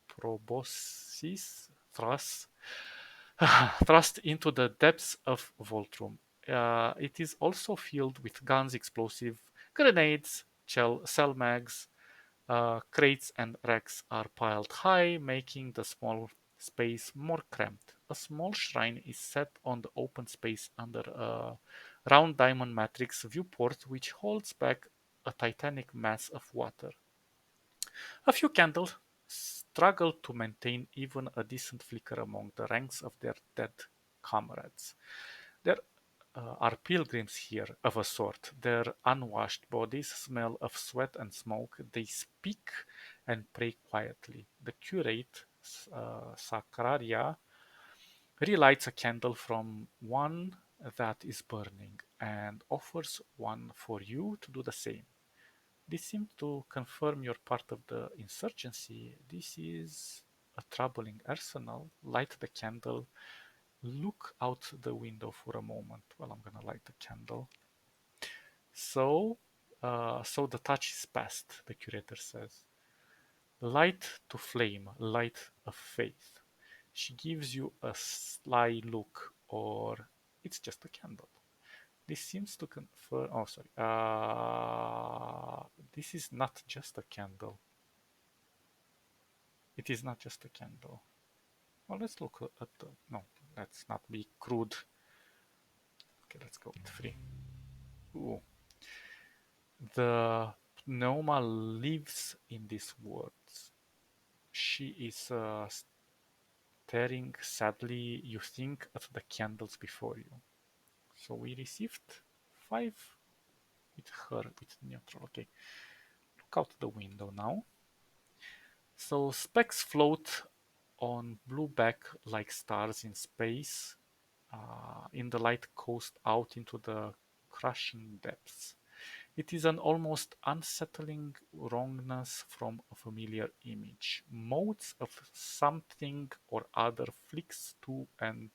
proboscis thrust into the depths of Voltrum. It is also filled with guns, explosive, grenades, cell mags, crates and racks are piled high, making the small space more cramped. A small shrine is set on the open space under a round diamond matrix viewport which holds back a titanic mass of water. A few candles struggle to maintain even a decent flicker among the ranks of their dead comrades. There are pilgrims here of a sort. Their unwashed bodies smell of sweat and smoke. They speak and pray quietly. The curate, Sacraria, relights a candle from one that is burning and offers one for you to do the same. This seems to confirm you're part of the insurgency. This is a troubling arsenal. Light the candle. Look out the window for a moment. Well, I'm gonna light the candle. So the touch is past, the curator says. Light to flame, light of faith. She gives you a sly look, or it's just a candle. This seems to confirm. Oh, sorry. This is not just a candle. It is not just a candle. Well, let's look at the. No, let's not be crude. Okay, let's go with free. Ooh. The Pneuma lives in these words. She is staring sadly, you think, at the candles before you. So we received 5 with her, with neutral. Okay, look out the window now. So specks float on blue back like stars in space. In the light coast out into the crushing depths. It is an almost unsettling wrongness from a familiar image. Modes of something or other flicks to and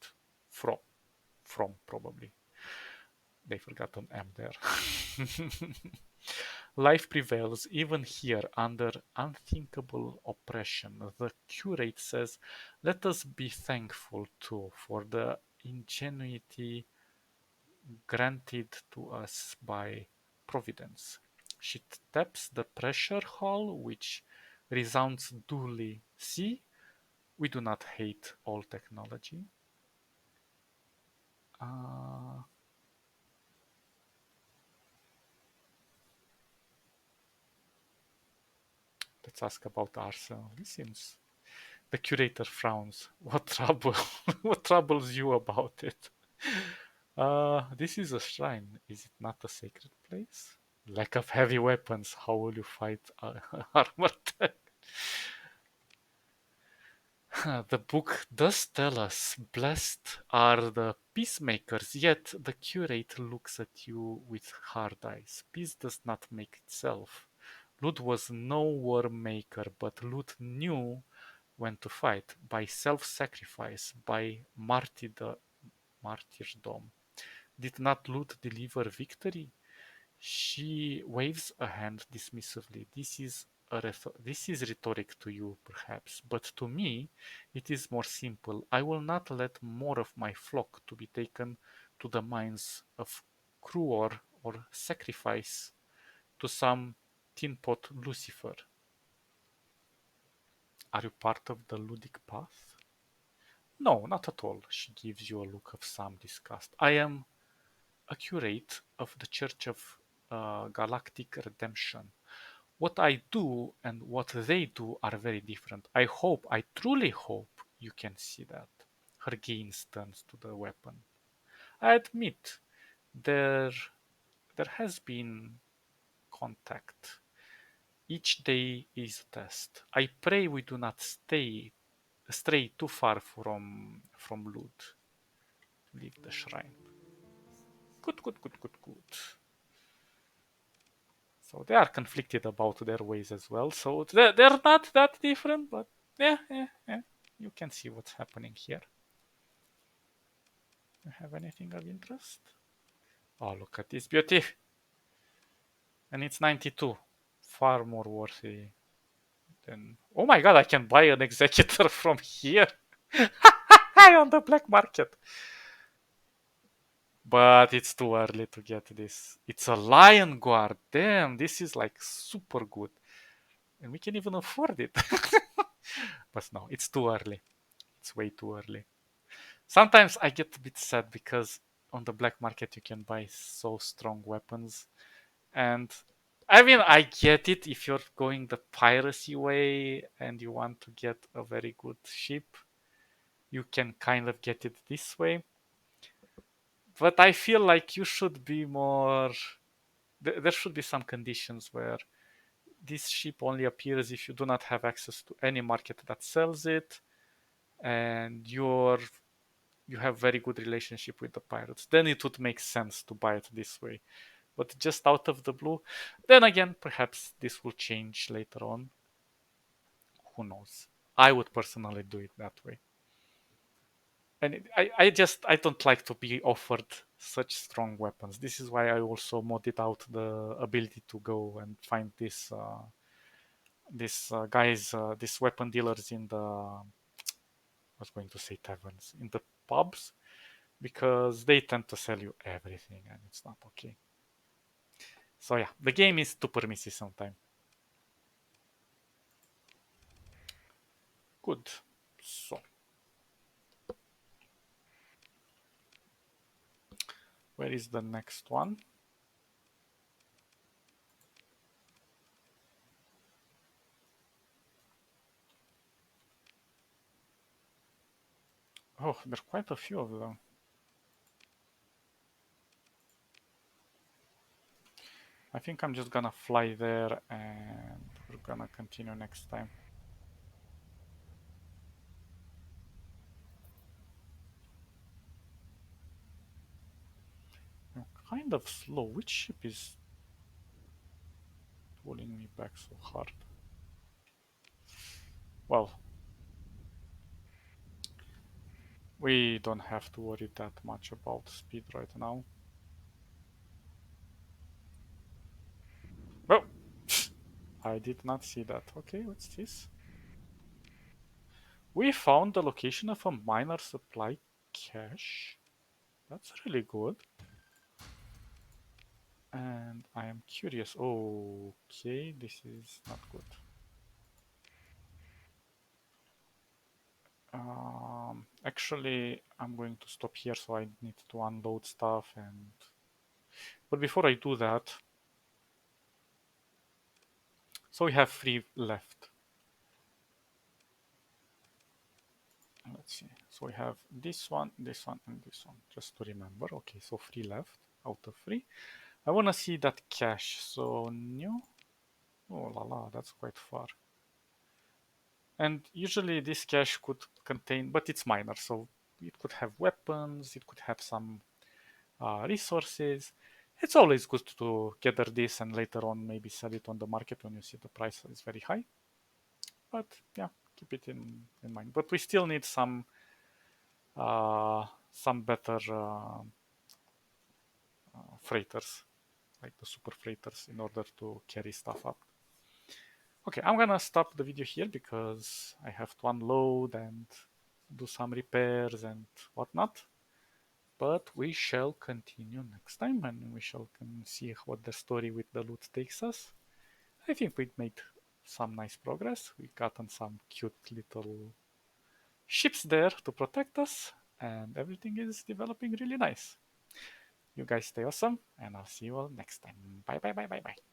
from. From, probably. They forgot an M there. Life prevails even here under unthinkable oppression. The curate says, let us be thankful too for the ingenuity granted to us by Providence. She taps the pressure hull, which resounds dully. See, we do not hate all technology. Uh, let's ask about Arsenal. This seems. The curator frowns. What trouble? What troubles you about it? This is a shrine. Is it not a sacred place? Lack of heavy weapons. How will you fight armor tech? The book does tell us, blessed are the peacemakers, yet the curate looks at you with hard eyes. Peace does not make itself. Lud was no war maker, but Lud knew when to fight by self sacrifice, by martyrdom. Did not Lud deliver victory? She waves a hand dismissively. This is rhetoric to you, perhaps, but to me it is more simple. I will not let more of my flock to be taken to the mines of Cruor or sacrifice to some Tin Pot Lucifer. Are you part of the Ludic Path? No, not at all. She gives you a look of some disgust. I am a curate of the Church of Galactic Redemption. What I do and what they do are very different. I truly hope you can see that. Her gaze turns to the weapon. I admit there there has been contact. Each day is a test. I pray we do not stray too far from Lud. Leave the shrine. Good, good, good, good, good. So they are conflicted about their ways as well. So they're not that different, but yeah. You can see what's happening here. You have anything of interest? Oh, look at this beauty. And it's 92. Far more worthy than... Oh my god, I can buy an executor from here. On the black market. But it's too early to get this. It's a Lion Guard. Damn, this is like super good. And we can even afford it. But no, it's too early. It's way too early. Sometimes I get a bit sad because on the black market you can buy so strong weapons. And I mean, I get it if you're going the piracy way and you want to get a very good ship, you can kind of get it this way. But I feel like you should be more. There should be some conditions where this ship only appears if you do not have access to any market that sells it, and you have very good relationship with the pirates. Then it would make sense to buy it this way. But just out of the blue, then again, perhaps this will change later on. Who knows? I would personally do it that way. And I don't like to be offered such strong weapons. This is why I also modded out the ability to go and find this guys, these weapon dealers in the I was going to say taverns, in the pubs, because they tend to sell you everything and it's not okay. So yeah, the game is too permissive sometimes. Good. So where is the next one? Oh, there are quite a few of them. I think I'm just gonna fly there and we're gonna continue next time. I'm kind of slow. Which ship is pulling me back so hard? Well, we don't have to worry that much about speed right now. Oh! I did not see that. Okay, what's this? We found the location of a minor supply cache. That's really good. And I am curious. Okay, this is not good. Actually, I'm going to stop here, so I need to unload stuff. But before I do that, so we have 3 left. Let's see. So we have this one, and this one, just to remember. Okay, so 3 left out of 3. I want to see that cache. So new. Oh la la, that's quite far. And usually this cache could contain, but it's minor, so it could have weapons, it could have some resources. It's always good to gather this and later on maybe sell it on the market when you see the price is very high. But yeah, keep it in mind. But we still need some better freighters, like the super freighters, in order to carry stuff up. Okay, I'm gonna stop the video here because I have to unload and do some repairs and whatnot. But we shall continue next time and we shall see what the story with the loot takes us. I think we made some nice progress. We gotten some cute little ships there to protect us, and everything is developing really nice. You guys stay awesome, and I'll see you all next time. Bye bye bye bye bye.